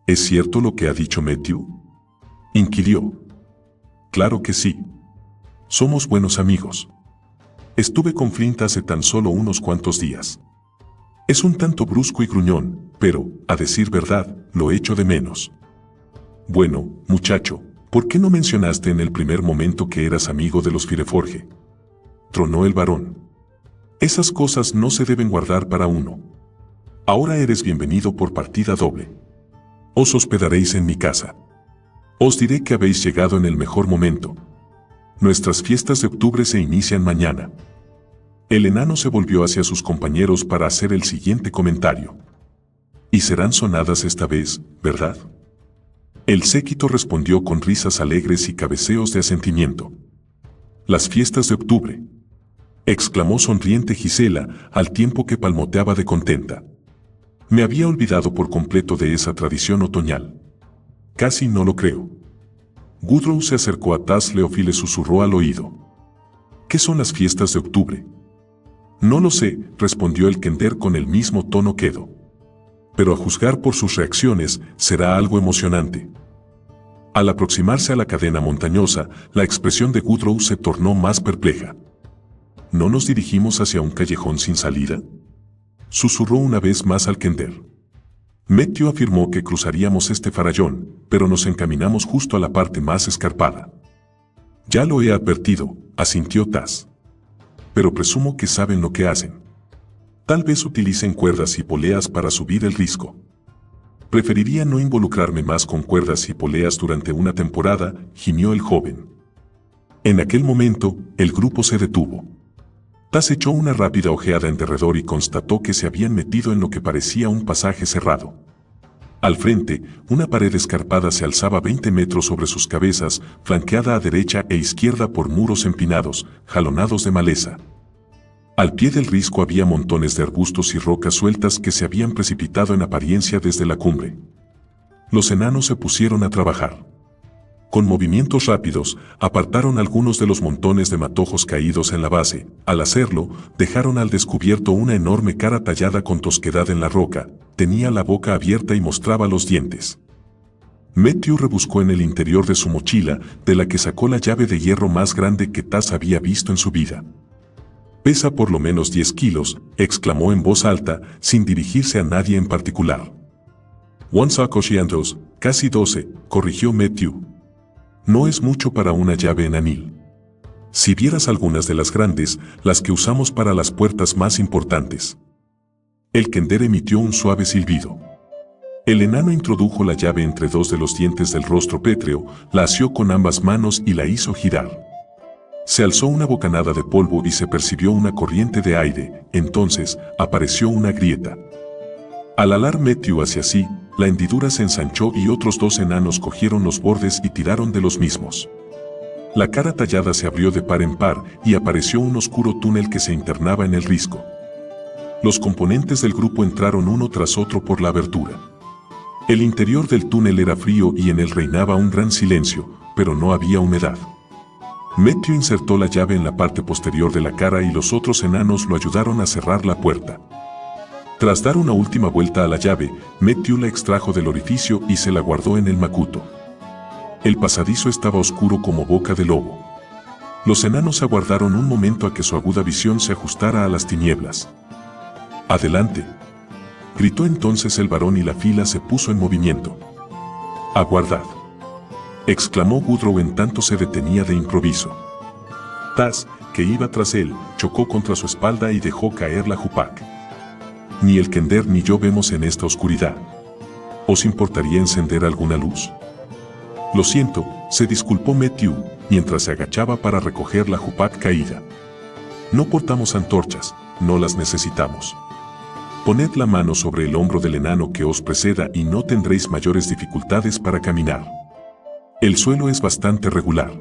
¿Es cierto lo que ha dicho Matthew?, inquirió. Claro que sí. Somos buenos amigos. Estuve con Flint hace tan solo unos cuantos días. Es un tanto brusco y gruñón, pero, a decir verdad, lo echo de menos. Bueno, muchacho, ¿por qué no mencionaste en el primer momento que eras amigo de los Fireforge?, tronó el varón. Esas cosas no se deben guardar para uno. Ahora eres bienvenido por partida doble. Os hospedaréis en mi casa. Os diré que habéis llegado en el mejor momento. Nuestras fiestas de octubre se inician mañana. El enano se volvió hacia sus compañeros para hacer el siguiente comentario. Y serán sonadas esta vez, ¿verdad? El séquito respondió con risas alegres y cabeceos de asentimiento. Las fiestas de octubre, exclamó sonriente Gisela, al tiempo que palmoteaba de contenta. Me había olvidado por completo de esa tradición otoñal. Casi no lo creo. Gudrun se acercó a Tasleof y le susurró al oído. ¿Qué son las fiestas de octubre? No lo sé, respondió el kender con el mismo tono quedo. Pero a juzgar por sus reacciones, será algo emocionante. Al aproximarse a la cadena montañosa, la expresión de Gudrun se tornó más perpleja. ¿No nos dirigimos hacia un callejón sin salida?, susurró una vez más al kender. Matthew afirmó que cruzaríamos este farallón, pero nos encaminamos justo a la parte más escarpada. Ya lo he advertido, asintió Taz. Pero presumo que saben lo que hacen. Tal vez utilicen cuerdas y poleas para subir el risco. Preferiría no involucrarme más con cuerdas y poleas durante una temporada, gimió el joven. En aquel momento, el grupo se detuvo. Taz echó una rápida ojeada en derredor y constató que se habían metido en lo que parecía un pasaje cerrado. Al frente, una pared escarpada se alzaba 20 metros sobre sus cabezas, flanqueada a derecha e izquierda por muros empinados, jalonados de maleza. Al pie del risco había montones de arbustos y rocas sueltas que se habían precipitado en apariencia desde la cumbre. Los enanos se pusieron a trabajar. Con movimientos rápidos, apartaron algunos de los montones de matojos caídos en la base. Al hacerlo, dejaron al descubierto una enorme cara tallada con tosquedad en la roca. Tenía la boca abierta y mostraba los dientes. Matthew rebuscó en el interior de su mochila, de la que sacó la llave de hierro más grande que Taz había visto en su vida. «Pesa por lo menos 10 kilos», exclamó en voz alta, sin dirigirse a nadie en particular. «Once Akoshiantos, casi 12», corrigió Matthew. No es mucho para una llave en anil. Si vieras algunas de las grandes, las que usamos para las puertas más importantes. El kender emitió un suave silbido. El enano introdujo la llave entre dos de los dientes del rostro pétreo, la asió con ambas manos y la hizo girar. Se alzó una bocanada de polvo y se percibió una corriente de aire, entonces apareció una grieta. Al alar Matthew hacia sí, la hendidura se ensanchó y otros 2 enanos cogieron los bordes y tiraron de los mismos. La cara tallada se abrió de par en par y apareció un oscuro túnel que se internaba en el risco. Los componentes del grupo entraron uno tras otro por la abertura. El interior del túnel era frío y en él reinaba un gran silencio, pero no había humedad. Matthew insertó la llave en la parte posterior de la cara y los otros enanos lo ayudaron a cerrar la puerta. Tras dar una última vuelta a la llave, Matthew la extrajo del orificio y se la guardó en el macuto. El pasadizo estaba oscuro como boca de lobo. Los enanos aguardaron un momento a que su aguda visión se ajustara a las tinieblas. «Adelante», gritó entonces el varón y la fila se puso en movimiento. «Aguardad», exclamó Woodrow en tanto se detenía de improviso. Taz, que iba tras él, chocó contra su espalda y dejó caer la jupac. «Ni el Kender ni yo vemos en esta oscuridad. ¿Os importaría encender alguna luz?» «Lo siento», se disculpó Matthew, mientras se agachaba para recoger la jupac caída. «No portamos antorchas, no las necesitamos. Poned la mano sobre el hombro del enano que os preceda y no tendréis mayores dificultades para caminar. El suelo es bastante regular».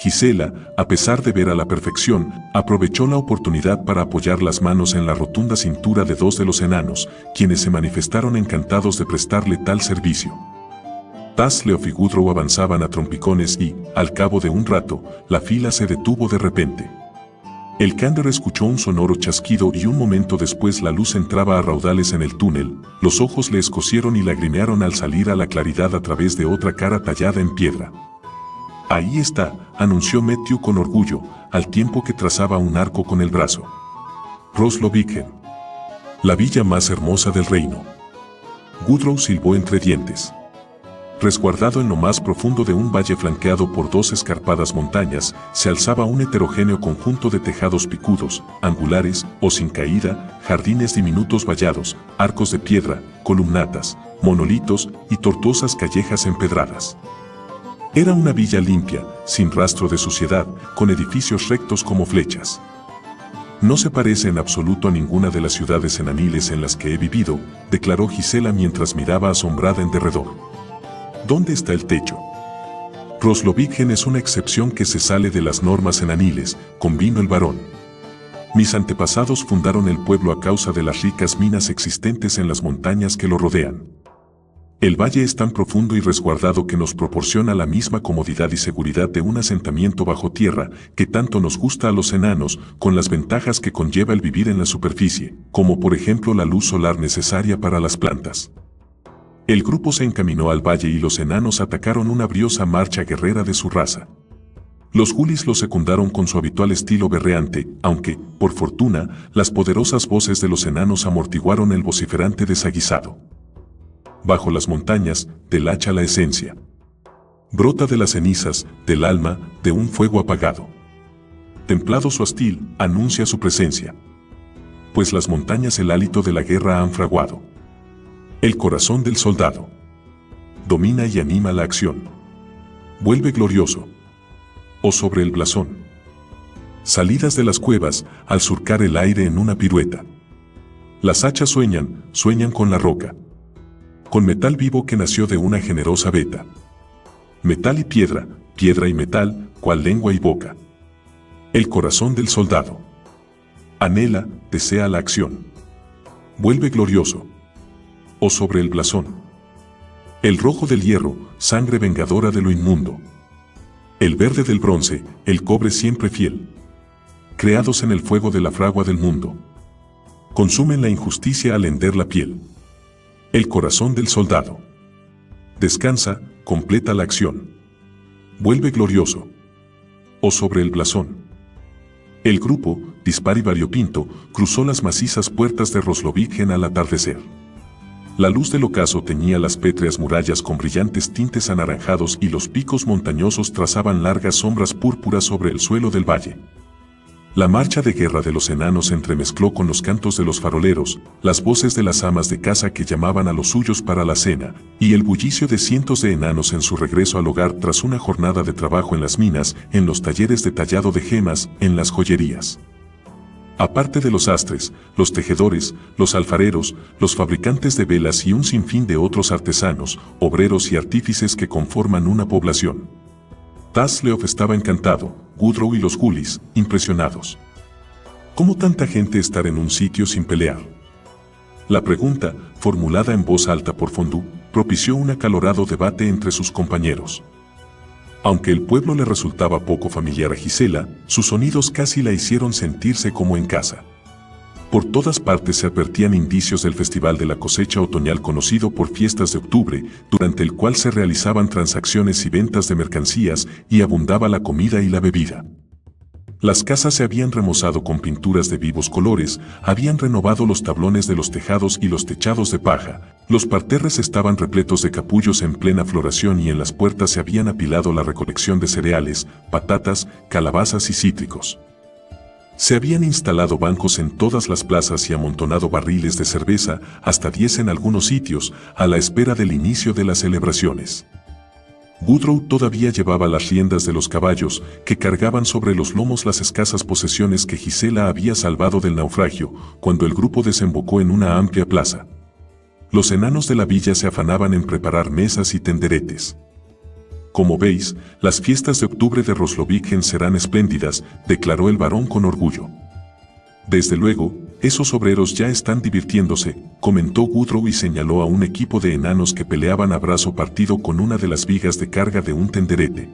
Gisela, a pesar de ver a la perfección, aprovechó la oportunidad para apoyar las manos en la rotunda cintura de dos de los enanos, quienes se manifestaron encantados de prestarle tal servicio. Taz, Leof y Woodrow avanzaban a trompicones y, al cabo de un rato, la fila se detuvo de repente. El Kender escuchó un sonoro chasquido y un momento después la luz entraba a raudales en el túnel, los ojos le escocieron y lagrimearon al salir a la claridad a través de otra cara tallada en piedra. «Ahí está», anunció Matthew con orgullo, al tiempo que trazaba un arco con el brazo. «Rosloviggen, la villa más hermosa del reino». Woodrow silbó entre dientes. Resguardado en lo más profundo de un valle flanqueado por dos escarpadas montañas, se alzaba un heterogéneo conjunto de tejados picudos, angulares o sin caída, jardines diminutos vallados, arcos de piedra, columnatas, monolitos y tortuosas callejas empedradas. Era una villa limpia, sin rastro de suciedad, con edificios rectos como flechas. «No se parece en absoluto a ninguna de las ciudades enaniles en las que he vivido», declaró Gisela mientras miraba asombrada en derredor. «¿Dónde está el techo?» «Rosloviggen es una excepción que se sale de las normas enaniles», convino el varón. «Mis antepasados fundaron el pueblo a causa de las ricas minas existentes en las montañas que lo rodean. El valle es tan profundo y resguardado que nos proporciona la misma comodidad y seguridad de un asentamiento bajo tierra que tanto nos gusta a los enanos, con las ventajas que conlleva el vivir en la superficie, como por ejemplo la luz solar necesaria para las plantas». El grupo se encaminó al valle y los enanos atacaron una briosa marcha guerrera de su raza. Los gulis lo secundaron con su habitual estilo berreante, aunque, por fortuna, las poderosas voces de los enanos amortiguaron el vociferante desaguisado. «Bajo las montañas, del hacha la esencia. Brota de las cenizas, del alma, de un fuego apagado. Templado su hastil, anuncia su presencia. Pues las montañas el hálito de la guerra han fraguado. El corazón del soldado domina y anima la acción. Vuelve glorioso. O sobre el blasón. Salidas de las cuevas, al surcar el aire en una pirueta. Las hachas sueñan, sueñan con la roca. Con metal vivo que nació de una generosa veta. Metal y piedra, piedra y metal, cual lengua y boca. El corazón del soldado anhela, desea la acción. Vuelve glorioso. O sobre el blasón. El rojo del hierro, sangre vengadora de lo inmundo. El verde del bronce, el cobre siempre fiel. Creados en el fuego de la fragua del mundo. Consumen la injusticia al hender la piel. El corazón del soldado. Descansa, completa la acción. Vuelve glorioso. O sobre el blasón. El grupo, dispar y variopinto, cruzó las macizas puertas de Rosloviggen al atardecer. La luz del ocaso teñía las pétreas murallas con brillantes tintes anaranjados y los picos montañosos trazaban largas sombras púrpuras sobre el suelo del valle. La marcha de guerra de los enanos se entremezcló con los cantos de los faroleros, las voces de las amas de casa que llamaban a los suyos para la cena, y el bullicio de cientos de enanos en su regreso al hogar tras una jornada de trabajo en las minas, en los talleres de tallado de gemas, en las joyerías. Aparte de los astres, los tejedores, los alfareros, los fabricantes de velas y un sinfín de otros artesanos, obreros y artífices que conforman una población. Taz Leof estaba encantado, Woodrow y los gulis, impresionados. ¿Cómo tanta gente estar en un sitio sin pelear? La pregunta, formulada en voz alta por Fondú, propició un acalorado debate entre sus compañeros. Aunque el pueblo le resultaba poco familiar a Gisela, sus sonidos casi la hicieron sentirse como en casa. Por todas partes se advertían indicios del festival de la cosecha otoñal conocido por fiestas de octubre, durante el cual se realizaban transacciones y ventas de mercancías y abundaba la comida y la bebida. Las casas se habían remozado con pinturas de vivos colores, habían renovado los tablones de los tejados y los techados de paja, los parterres estaban repletos de capullos en plena floración y en las puertas se habían apilado la recolección de cereales, patatas, calabazas y cítricos. Se habían instalado bancos en todas las plazas y amontonado barriles de cerveza, hasta 10 en algunos sitios, a la espera del inicio de las celebraciones. Woodrow todavía llevaba las riendas de los caballos, que cargaban sobre los lomos las escasas posesiones que Gisela había salvado del naufragio, cuando el grupo desembocó en una amplia plaza. Los enanos de la villa se afanaban en preparar mesas y tenderetes. Como veis, las fiestas de octubre de Roslovigen serán espléndidas, declaró el barón con orgullo. Desde luego, esos obreros ya están divirtiéndose, comentó Woodrow y señaló a un equipo de enanos que peleaban a brazo partido con una de las vigas de carga de un tenderete.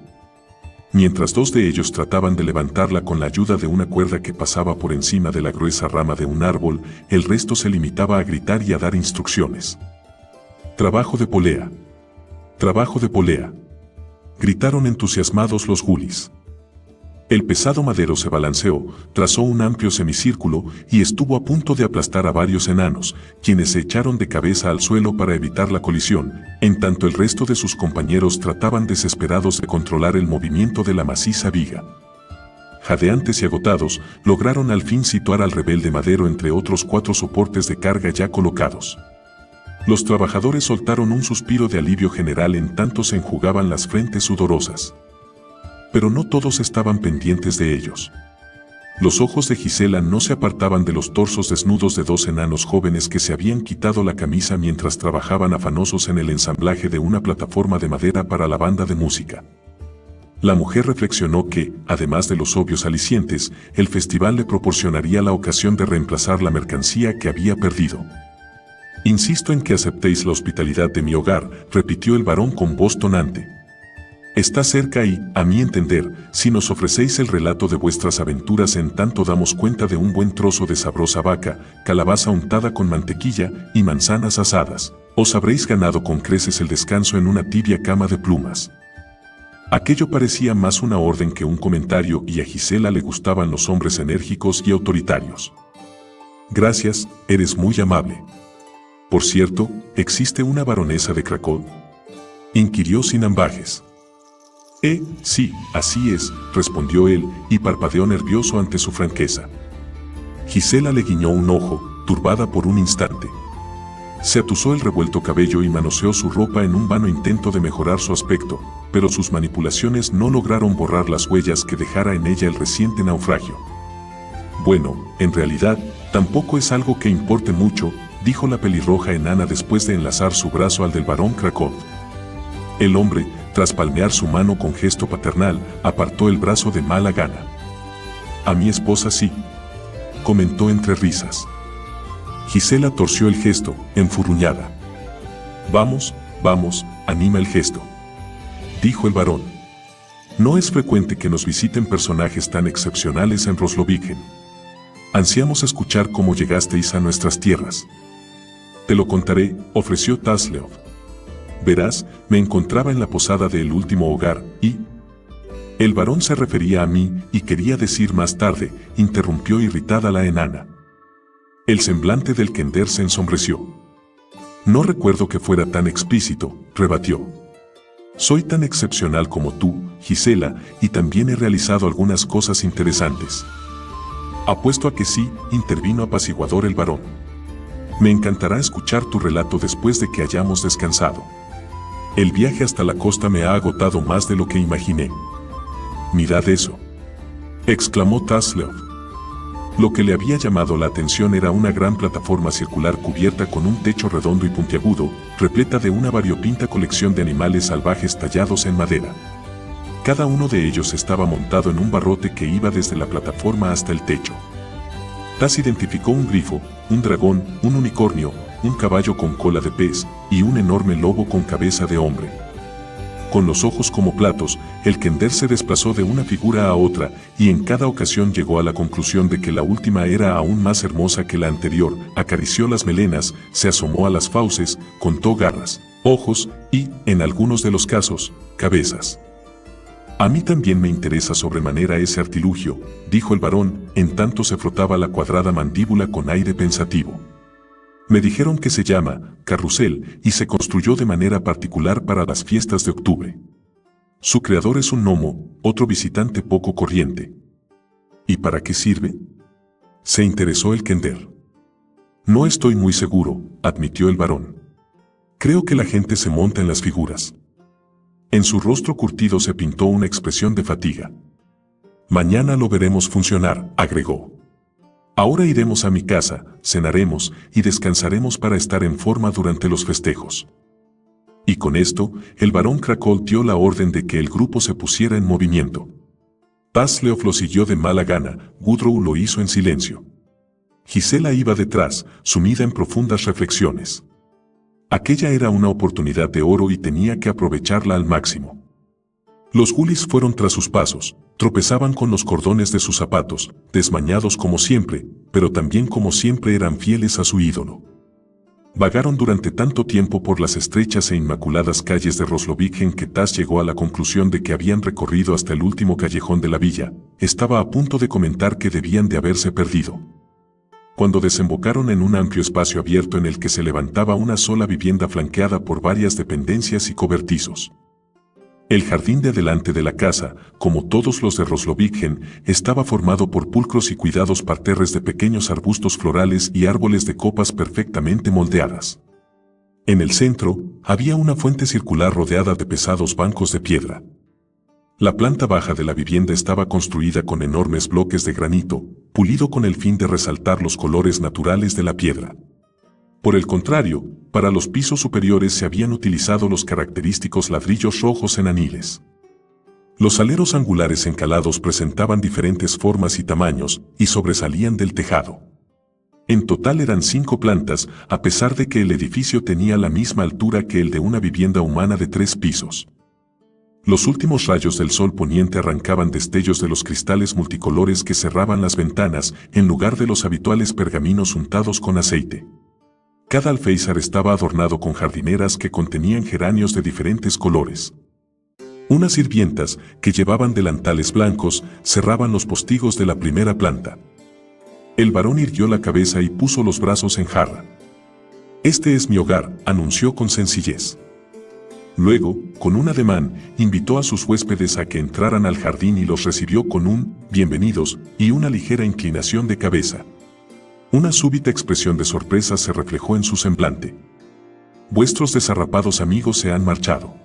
Mientras 2 de ellos trataban de levantarla con la ayuda de una cuerda que pasaba por encima de la gruesa rama de un árbol, el resto se limitaba a gritar y a dar instrucciones. «Trabajo de polea. Trabajo de polea», gritaron entusiasmados los gulis. El pesado madero se balanceó, trazó un amplio semicírculo y estuvo a punto de aplastar a varios enanos, quienes se echaron de cabeza al suelo para evitar la colisión, en tanto el resto de sus compañeros trataban desesperados de controlar el movimiento de la maciza viga. Jadeantes y agotados, lograron al fin situar al rebelde madero entre otros 4 soportes de carga ya colocados. Los trabajadores soltaron un suspiro de alivio general en tanto se enjugaban las frentes sudorosas. Pero no todos estaban pendientes de ellos. Los ojos de Gisela no se apartaban de los torsos desnudos de 2 enanos jóvenes que se habían quitado la camisa mientras trabajaban afanosos en el ensamblaje de una plataforma de madera para la banda de música. La mujer reflexionó que, además de los obvios alicientes, el festival le proporcionaría la ocasión de reemplazar la mercancía que había perdido. «Insisto en que aceptéis la hospitalidad de mi hogar», repitió el varón con voz tonante. «Está cerca y, a mi entender, si nos ofrecéis el relato de vuestras aventuras en tanto damos cuenta de un buen trozo de sabrosa vaca, calabaza untada con mantequilla y manzanas asadas, os habréis ganado con creces el descanso en una tibia cama de plumas». Aquello parecía más una orden que un comentario y a Gisela le gustaban los hombres enérgicos y autoritarios. «Gracias, eres muy amable. Por cierto, ¿existe una baronesa de Krakow?», inquirió sin ambajes. Sí, así es», respondió él, y parpadeó nervioso ante su franqueza. Gisela le guiñó un ojo, turbada por un instante. Se atusó el revuelto cabello y manoseó su ropa en un vano intento de mejorar su aspecto, pero sus manipulaciones no lograron borrar las huellas que dejara en ella el reciente naufragio. «Bueno, en realidad, tampoco es algo que importe mucho», dijo la pelirroja enana después de enlazar su brazo al del barón Krakow. El hombre, tras palmear su mano con gesto paternal, apartó el brazo de mala gana. «A mi esposa sí», comentó entre risas. Gisela torció el gesto, enfurruñada. «Vamos, vamos, anima el gesto», dijo el varón. «No es frecuente que nos visiten personajes tan excepcionales en Roslovigen. Ansiamos escuchar cómo llegasteis a nuestras tierras». «Te lo contaré», ofreció Tasleov. «Verás, me encontraba en la posada del último hogar, y...». El varón se refería a mí, y quería decir más tarde, interrumpió irritada la enana. El semblante del kender se ensombreció. «No recuerdo que fuera tan explícito», rebatió. «Soy tan excepcional como tú, Gisela, y también he realizado algunas cosas interesantes». «Apuesto a que sí», intervino apaciguador el varón. «Me encantará escuchar tu relato después de que hayamos descansado. El viaje hasta la costa me ha agotado más de lo que imaginé». «Mirad eso», exclamó Tasleov. Lo que le había llamado la atención era una gran plataforma circular cubierta con un techo redondo y puntiagudo, repleta de una variopinta colección de animales salvajes tallados en madera. Cada uno de ellos estaba montado en un barrote que iba desde la plataforma hasta el techo. Tas identificó un grifo, un dragón, un unicornio, un caballo con cola de pez y un enorme lobo con cabeza de hombre. Con los ojos como platos, el kender se desplazó de una figura a otra y en cada ocasión llegó a la conclusión de que la última era aún más hermosa que la anterior. Acarició las melenas, se asomó a las fauces, contó garras, ojos y, en algunos de los casos, cabezas. A mí también me interesa sobremanera ese artilugio, dijo el varón, en tanto se frotaba la cuadrada mandíbula con aire pensativo. Me dijeron que se llama carrusel y se construyó de manera particular para las fiestas de octubre. Su creador es un gnomo, otro visitante poco corriente. ¿Y para qué sirve? Se interesó el kender. No estoy muy seguro, admitió el varón. Creo que la gente se monta en las figuras. En su rostro curtido se pintó una expresión de fatiga. Mañana lo veremos funcionar, agregó. Ahora iremos a mi casa, cenaremos y descansaremos para estar en forma durante los festejos. Y con esto, el barón Krakol dio la orden de que el grupo se pusiera en movimiento. Tasleov lo siguió de mala gana, Gudrun lo hizo en silencio. Gisela iba detrás, sumida en profundas reflexiones. Aquella era una oportunidad de oro y tenía que aprovecharla al máximo. Los gulis fueron tras sus pasos, tropezaban con los cordones de sus zapatos, desmañados como siempre, pero también como siempre eran fieles a su ídolo. Vagaron durante tanto tiempo por las estrechas e inmaculadas calles de Roslovigen que Tas llegó a la conclusión de que habían recorrido hasta el último callejón de la villa. Estaba a punto de comentar que debían de haberse perdido. Cuando desembocaron en un amplio espacio abierto en el que se levantaba una sola vivienda flanqueada por varias dependencias y cobertizos. El jardín de delante de la casa, como todos los de Roslovigen, estaba formado por pulcros y cuidados parterres de pequeños arbustos florales y árboles de copas perfectamente moldeadas. En el centro, había una fuente circular rodeada de pesados bancos de piedra. La planta baja de la vivienda estaba construida con enormes bloques de granito, pulido con el fin de resaltar los colores naturales de la piedra. Por el contrario, para los pisos superiores se habían utilizado los característicos ladrillos rojos en aniles. Los aleros angulares encalados presentaban diferentes formas y tamaños y sobresalían del tejado. En total eran 5 plantas, a pesar de que el edificio tenía la misma altura que el de una vivienda humana de 3 pisos. Los últimos rayos del sol poniente arrancaban destellos de los cristales multicolores que cerraban las ventanas en lugar de los habituales pergaminos untados con aceite. Cada alféizar estaba adornado con jardineras que contenían geranios de diferentes colores. Unas sirvientas, que llevaban delantales blancos, cerraban los postigos de la primera planta. El varón irguió la cabeza y puso los brazos en jarra. «Este es mi hogar», anunció con sencillez. Luego, con un ademán, invitó a sus huéspedes a que entraran al jardín y los recibió con un «bienvenidos» y una ligera inclinación de cabeza. Una súbita expresión de sorpresa se reflejó en su semblante. «Vuestros desarrapados amigos se han marchado».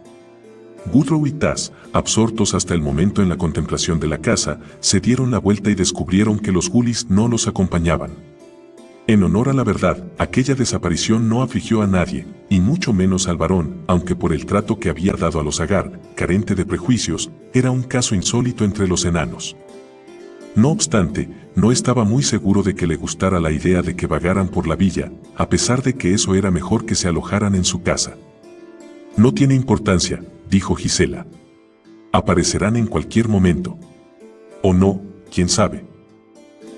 Gudrun y Tas, absortos hasta el momento en la contemplación de la casa, se dieron la vuelta y descubrieron que los gulis no los acompañaban. En honor a la verdad, aquella desaparición no afligió a nadie, y mucho menos al varón, aunque por el trato que había dado a los Agar, carente de prejuicios, era un caso insólito entre los enanos. No obstante, no estaba muy seguro de que le gustara la idea de que vagaran por la villa, a pesar de que eso era mejor que se alojaran en su casa. «No tiene importancia», dijo Gisela. «Aparecerán en cualquier momento. O no, quién sabe».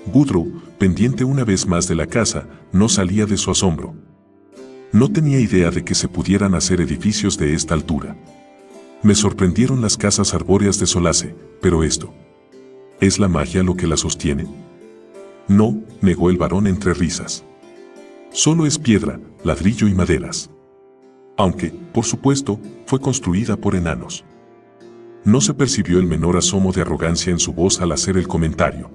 Gudrun, pendiente una vez más de la casa, no salía de su asombro. No tenía idea de que se pudieran hacer edificios de esta altura. Me sorprendieron las casas arbóreas de Solace, pero esto... ¿es la magia lo que la sostiene? No, negó el varón entre risas. Solo es piedra, ladrillo y maderas. Aunque, por supuesto, fue construida por enanos. No se percibió el menor asomo de arrogancia en su voz al hacer el comentario.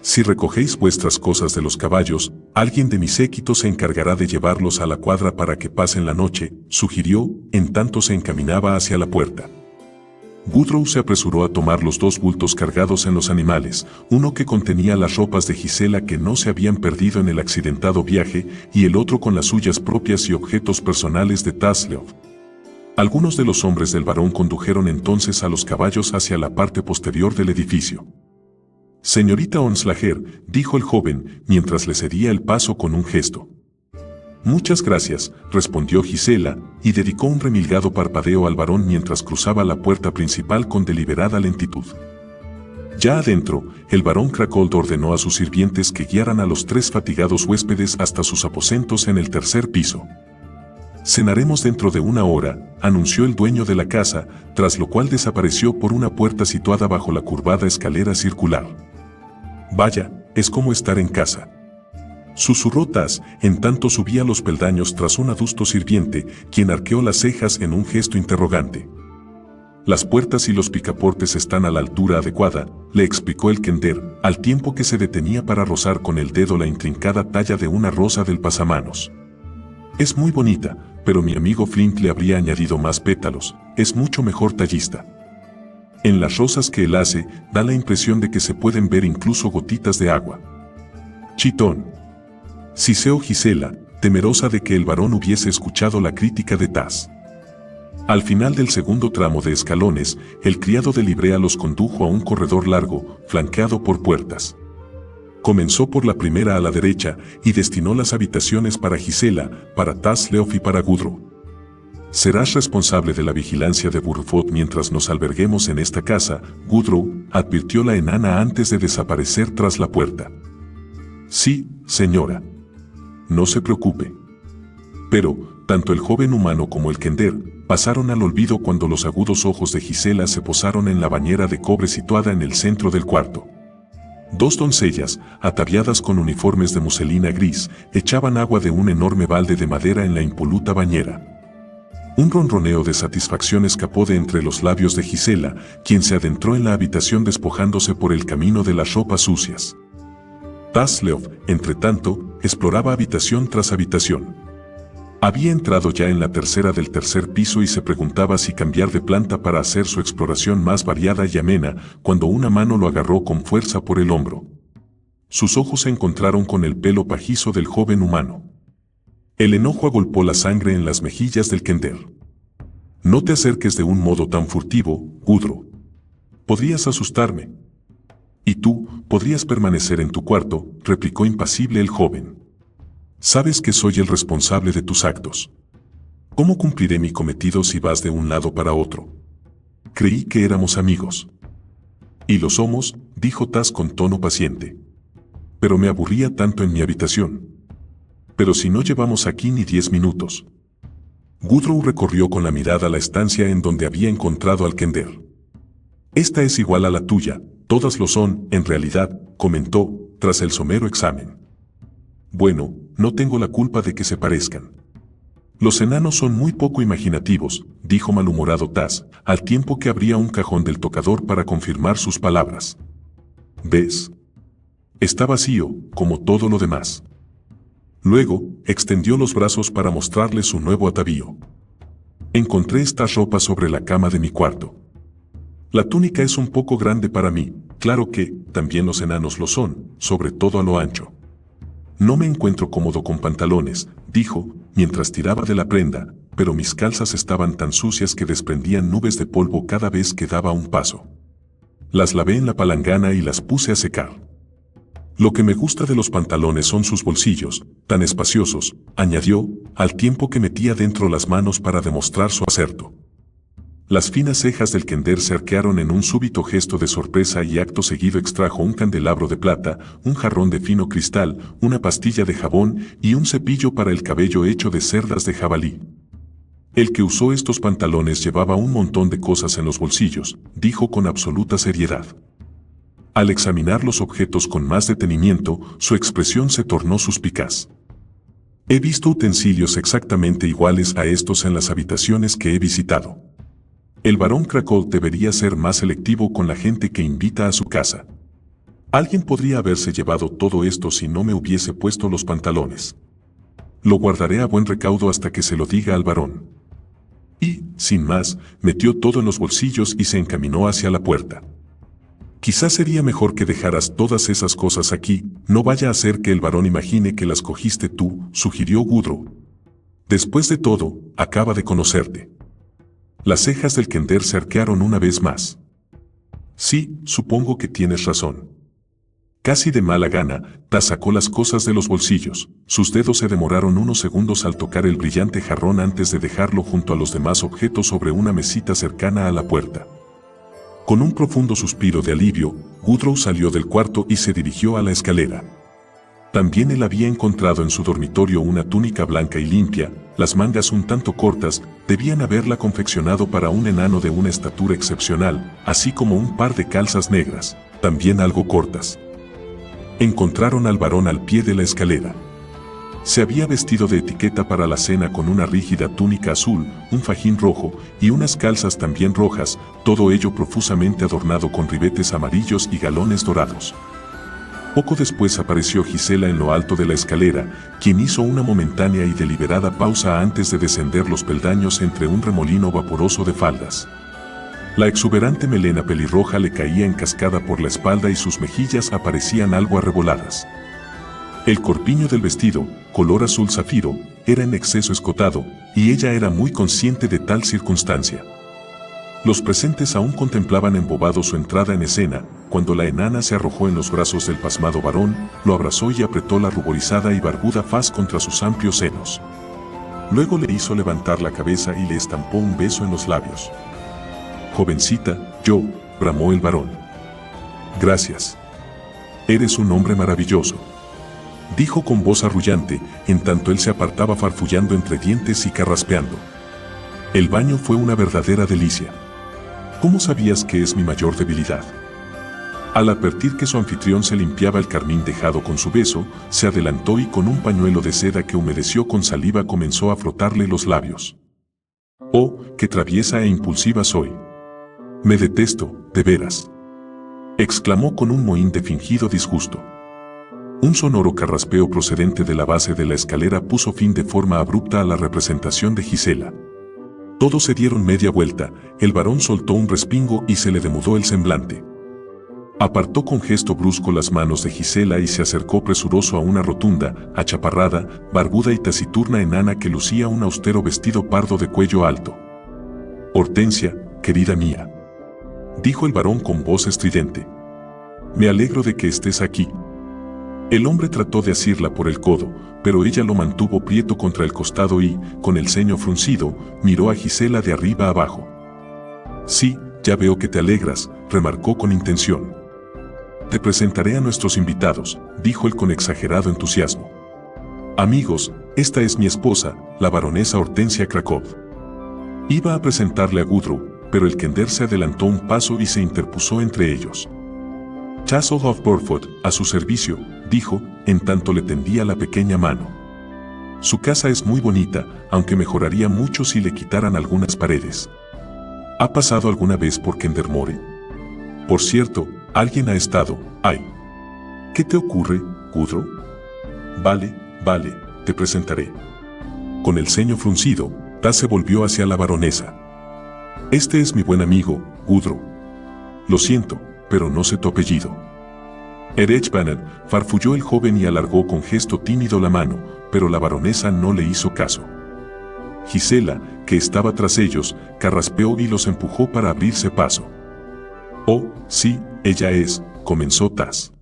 Si recogéis vuestras cosas de los caballos, alguien de mi séquito se encargará de llevarlos a la cuadra para que pasen la noche, sugirió, en tanto se encaminaba hacia la puerta. Gudrun se apresuró a tomar los 2 bultos cargados en los animales, uno que contenía las ropas de Gisela que no se habían perdido en el accidentado viaje y el otro con las suyas propias y objetos personales de Tasleov. Algunos de los hombres del varón condujeron entonces a los caballos hacia la parte posterior del edificio. «Señorita Onslager», dijo el joven, mientras le cedía el paso con un gesto. Muchas gracias, respondió Gisela, y dedicó un remilgado parpadeo al varón mientras cruzaba la puerta principal con deliberada lentitud. Ya adentro, el barón Cracold ordenó a sus sirvientes que guiaran a los 3 fatigados huéspedes hasta sus aposentos en el tercer piso. Cenaremos dentro de 1 hora, anunció el dueño de la casa, tras lo cual desapareció por una puerta situada bajo la curvada escalera circular. Vaya, es como estar en casa. Susurró Tas, en tanto subía los peldaños tras un adusto sirviente, quien arqueó las cejas en un gesto interrogante. Las puertas y los picaportes están a la altura adecuada, le explicó el kender, al tiempo que se detenía para rozar con el dedo la intrincada talla de una rosa del pasamanos. Es muy bonita, pero mi amigo Flint le habría añadido más pétalos, es mucho mejor tallista. En las rosas que él hace, da la impresión de que se pueden ver incluso gotitas de agua. Chitón. Siseó Gisela, temerosa de que el varón hubiese escuchado la crítica de Tas. Al final del segundo tramo de escalones, el criado de Librea los condujo a un corredor largo, flanqueado por puertas. Comenzó por la primera a la derecha y destinó las habitaciones para Gisela, para Tas Leof y para Gudro. Serás responsable de la vigilancia de Burford mientras nos alberguemos en esta casa, Gudro, advirtió la enana antes de desaparecer tras la puerta. Sí, señora. No se preocupe. Pero, tanto el joven humano como el kender pasaron al olvido cuando los agudos ojos de Gisela se posaron en la bañera de cobre situada en el centro del cuarto. 2 doncellas, ataviadas con uniformes de muselina gris, echaban agua de un enorme balde de madera en la impoluta bañera. Un ronroneo de satisfacción escapó de entre los labios de Gisela, quien se adentró en la habitación despojándose por el camino de las ropas sucias. Tas Leof, entretanto, exploraba habitación tras habitación. Había entrado ya en la tercera del tercer piso y se preguntaba si cambiar de planta para hacer su exploración más variada y amena, cuando una mano lo agarró con fuerza por el hombro. Sus ojos se encontraron con el pelo pajizo del joven humano. El enojo agolpó la sangre en las mejillas del kender. No te acerques de un modo tan furtivo, Gudro. Podrías asustarme. Y tú, podrías permanecer en tu cuarto, replicó impasible el joven. Sabes que soy el responsable de tus actos. ¿Cómo cumpliré mi cometido si vas de un lado para otro? Creí que éramos amigos. Y lo somos, dijo Tas con tono paciente. Pero me aburría tanto en mi habitación. Pero si no llevamos aquí ni 10 minutos. Gudro recorrió con la mirada la estancia en donde había encontrado al kender. Esta es igual a la tuya, todas lo son, en realidad, comentó, tras el somero examen. Bueno, no tengo la culpa de que se parezcan. Los enanos son muy poco imaginativos, dijo malhumorado Tas, al tiempo que abría un cajón del tocador para confirmar sus palabras. ¿Ves? Está vacío, como todo lo demás. Luego, extendió los brazos para mostrarle su nuevo atavío. Encontré estas ropas sobre la cama de mi cuarto. La túnica es un poco grande para mí, claro que, también los enanos lo son, sobre todo a lo ancho. No me encuentro cómodo con pantalones, dijo, mientras tiraba de la prenda, pero mis calzas estaban tan sucias que desprendían nubes de polvo cada vez que daba un paso. Las lavé en la palangana y las puse a secar. Lo que me gusta de los pantalones son sus bolsillos, tan espaciosos, añadió, al tiempo que metía dentro las manos para demostrar su acerto. Las finas cejas del kender se arquearon en un súbito gesto de sorpresa y acto seguido extrajo un candelabro de plata, un jarrón de fino cristal, una pastilla de jabón y un cepillo para el cabello hecho de cerdas de jabalí. El que usó estos pantalones llevaba un montón de cosas en los bolsillos, dijo con absoluta seriedad. Al examinar los objetos con más detenimiento, su expresión se tornó suspicaz. He visto utensilios exactamente iguales a estos en las habitaciones que he visitado. El barón Cracold debería ser más selectivo con la gente que invita a su casa. Alguien podría haberse llevado todo esto si no me hubiese puesto los pantalones. Lo guardaré a buen recaudo hasta que se lo diga al barón. Y, sin más, metió todo en los bolsillos y se encaminó hacia la puerta. Quizás sería mejor que dejaras todas esas cosas aquí, no vaya a ser que el barón imagine que las cogiste tú, sugirió Gudro. Después de todo, acaba de conocerte. Las cejas del kender se arquearon una vez más. Sí, supongo que tienes razón. Casi de mala gana, Tas sacó las cosas de los bolsillos. Sus dedos se demoraron unos segundos al tocar el brillante jarrón antes de dejarlo junto a los demás objetos sobre una mesita cercana a la puerta. Con un profundo suspiro de alivio, Gudrun salió del cuarto y se dirigió a la escalera. También él había encontrado en su dormitorio una túnica blanca y limpia, las mangas un tanto cortas, debían haberla confeccionado para un enano de una estatura excepcional, así como un par de calzas negras, también algo cortas. Encontraron al varón al pie de la escalera. Se había vestido de etiqueta para la cena con una rígida túnica azul, un fajín rojo y unas calzas también rojas, todo ello profusamente adornado con ribetes amarillos y galones dorados. Poco después apareció Gisela en lo alto de la escalera, quien hizo una momentánea y deliberada pausa antes de descender los peldaños entre un remolino vaporoso de faldas. La exuberante melena pelirroja le caía en cascada por la espalda y sus mejillas aparecían algo arreboladas. El corpiño del vestido, color azul zafiro, era en exceso escotado, y ella era muy consciente de tal circunstancia. Los presentes aún contemplaban embobados su entrada en escena, cuando la enana se arrojó en los brazos del pasmado varón, lo abrazó y apretó la ruborizada y barbuda faz contra sus amplios senos. Luego le hizo levantar la cabeza y le estampó un beso en los labios. «Jovencita, yo», bramó el varón. «Gracias. Eres un hombre maravilloso», dijo con voz arrullante, en tanto él se apartaba farfullando entre dientes y carraspeando. «El baño fue una verdadera delicia. ¿Cómo sabías que es mi mayor debilidad?». Al advertir que su anfitrión se limpiaba el carmín dejado con su beso, se adelantó y con un pañuelo de seda que humedeció con saliva comenzó a frotarle los labios. «Oh, qué traviesa e impulsiva soy. Me detesto, de veras», exclamó con un mohín de fingido disgusto. Un sonoro carraspeo procedente de la base de la escalera puso fin de forma abrupta a la representación de Gisela. Todos se dieron media vuelta, el varón soltó un respingo y se le demudó el semblante. Apartó con gesto brusco las manos de Gisela y se acercó presuroso a una rotunda, achaparrada, barbuda y taciturna enana que lucía un austero vestido pardo de cuello alto. «Hortensia, querida mía», dijo el varón con voz estridente. «Me alegro de que estés aquí». El hombre trató de asirla por el codo, pero ella lo mantuvo prieto contra el costado y, con el ceño fruncido, miró a Gisela de arriba abajo. «Sí, ya veo que te alegras», remarcó con intención. «Te presentaré a nuestros invitados», dijo él con exagerado entusiasmo. «Amigos, esta es mi esposa, la baronesa Hortensia Krakow». Iba a presentarle a Gudrun, pero el kender se adelantó un paso y se interpuso entre ellos. «Castle of Burford, a su servicio», dijo, en tanto le tendía la pequeña mano. «Su casa es muy bonita, aunque mejoraría mucho si le quitaran algunas paredes». «¿Ha pasado alguna vez por Kendermore? Por cierto, alguien ha estado, ay. ¿Qué te ocurre, Gudrun?» «Vale, te presentaré». Con el ceño fruncido, Tas se volvió hacia la baronesa. «Este es mi buen amigo, Gudrun. Lo siento, pero no sé tu apellido». «Erech Banner», farfulló el joven y alargó con gesto tímido la mano, pero la baronesa no le hizo caso. Gisela, que estaba tras ellos, carraspeó y los empujó para abrirse paso. «Oh, sí, ella es», comenzó Tas.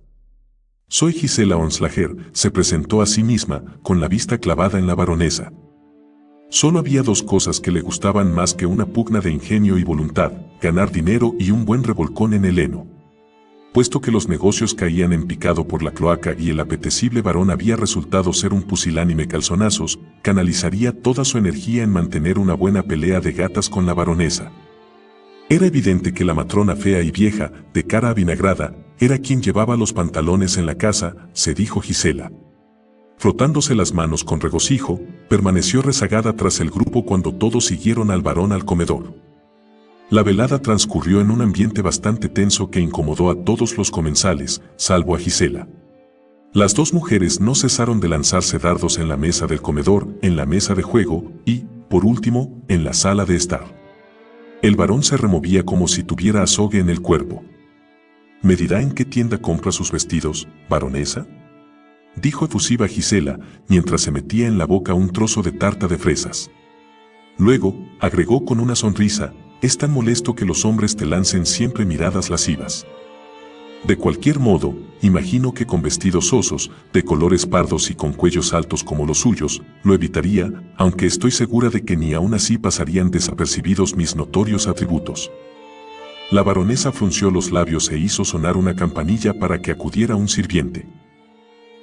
«Soy Gisela Onslager», se presentó a sí misma, con la vista clavada en la baronesa. Solo había dos cosas que le gustaban más que una pugna de ingenio y voluntad: ganar dinero y un buen revolcón en el heno. Puesto que los negocios caían en picado por la cloaca y el apetecible varón había resultado ser un pusilánime calzonazos, canalizaría toda su energía en mantener una buena pelea de gatas con la baronesa. Era evidente que la matrona fea y vieja, de cara avinagrada, era quien llevaba los pantalones en la casa, se dijo Gisela. Frotándose las manos con regocijo, permaneció rezagada tras el grupo cuando todos siguieron al varón al comedor. La velada transcurrió en un ambiente bastante tenso que incomodó a todos los comensales, salvo a Gisela. Las dos mujeres no cesaron de lanzarse dardos en la mesa del comedor, en la mesa de juego y, por último, en la sala de estar. El varón se removía como si tuviera azogue en el cuerpo. «¿Me dirá en qué tienda compra sus vestidos, baronesa?», dijo efusiva Gisela, mientras se metía en la boca un trozo de tarta de fresas. Luego, agregó con una sonrisa: «Es tan molesto que los hombres te lancen siempre miradas lascivas». De cualquier modo, imagino que con vestidos sosos, de colores pardos y con cuellos altos como los suyos, lo evitaría, aunque estoy segura de que ni aún así pasarían desapercibidos mis notorios atributos. La baronesa frunció los labios e hizo sonar una campanilla para que acudiera un sirviente.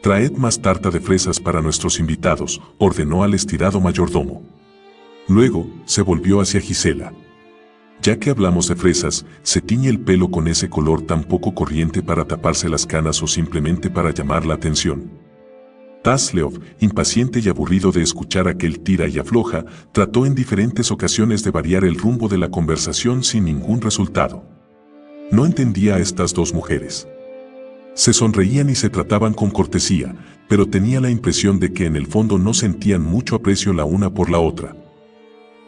«Traed más tarta de fresas para nuestros invitados», ordenó al estirado mayordomo. Luego, se volvió hacia Gisela. «Ya que hablamos de fresas, ¿se tiñe el pelo con ese color tan poco corriente para taparse las canas o simplemente para llamar la atención?» Tasleov, impaciente y aburrido de escuchar aquel tira y afloja, trató en diferentes ocasiones de variar el rumbo de la conversación sin ningún resultado. No entendía a estas dos mujeres. Se sonreían y se trataban con cortesía, pero tenía la impresión de que en el fondo no sentían mucho aprecio la una por la otra.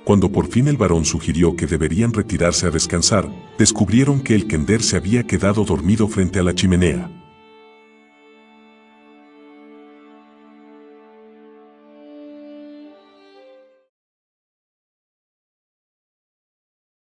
Cuando por fin el varón sugirió que deberían retirarse a descansar, descubrieron que el kender se había quedado dormido frente a la chimenea.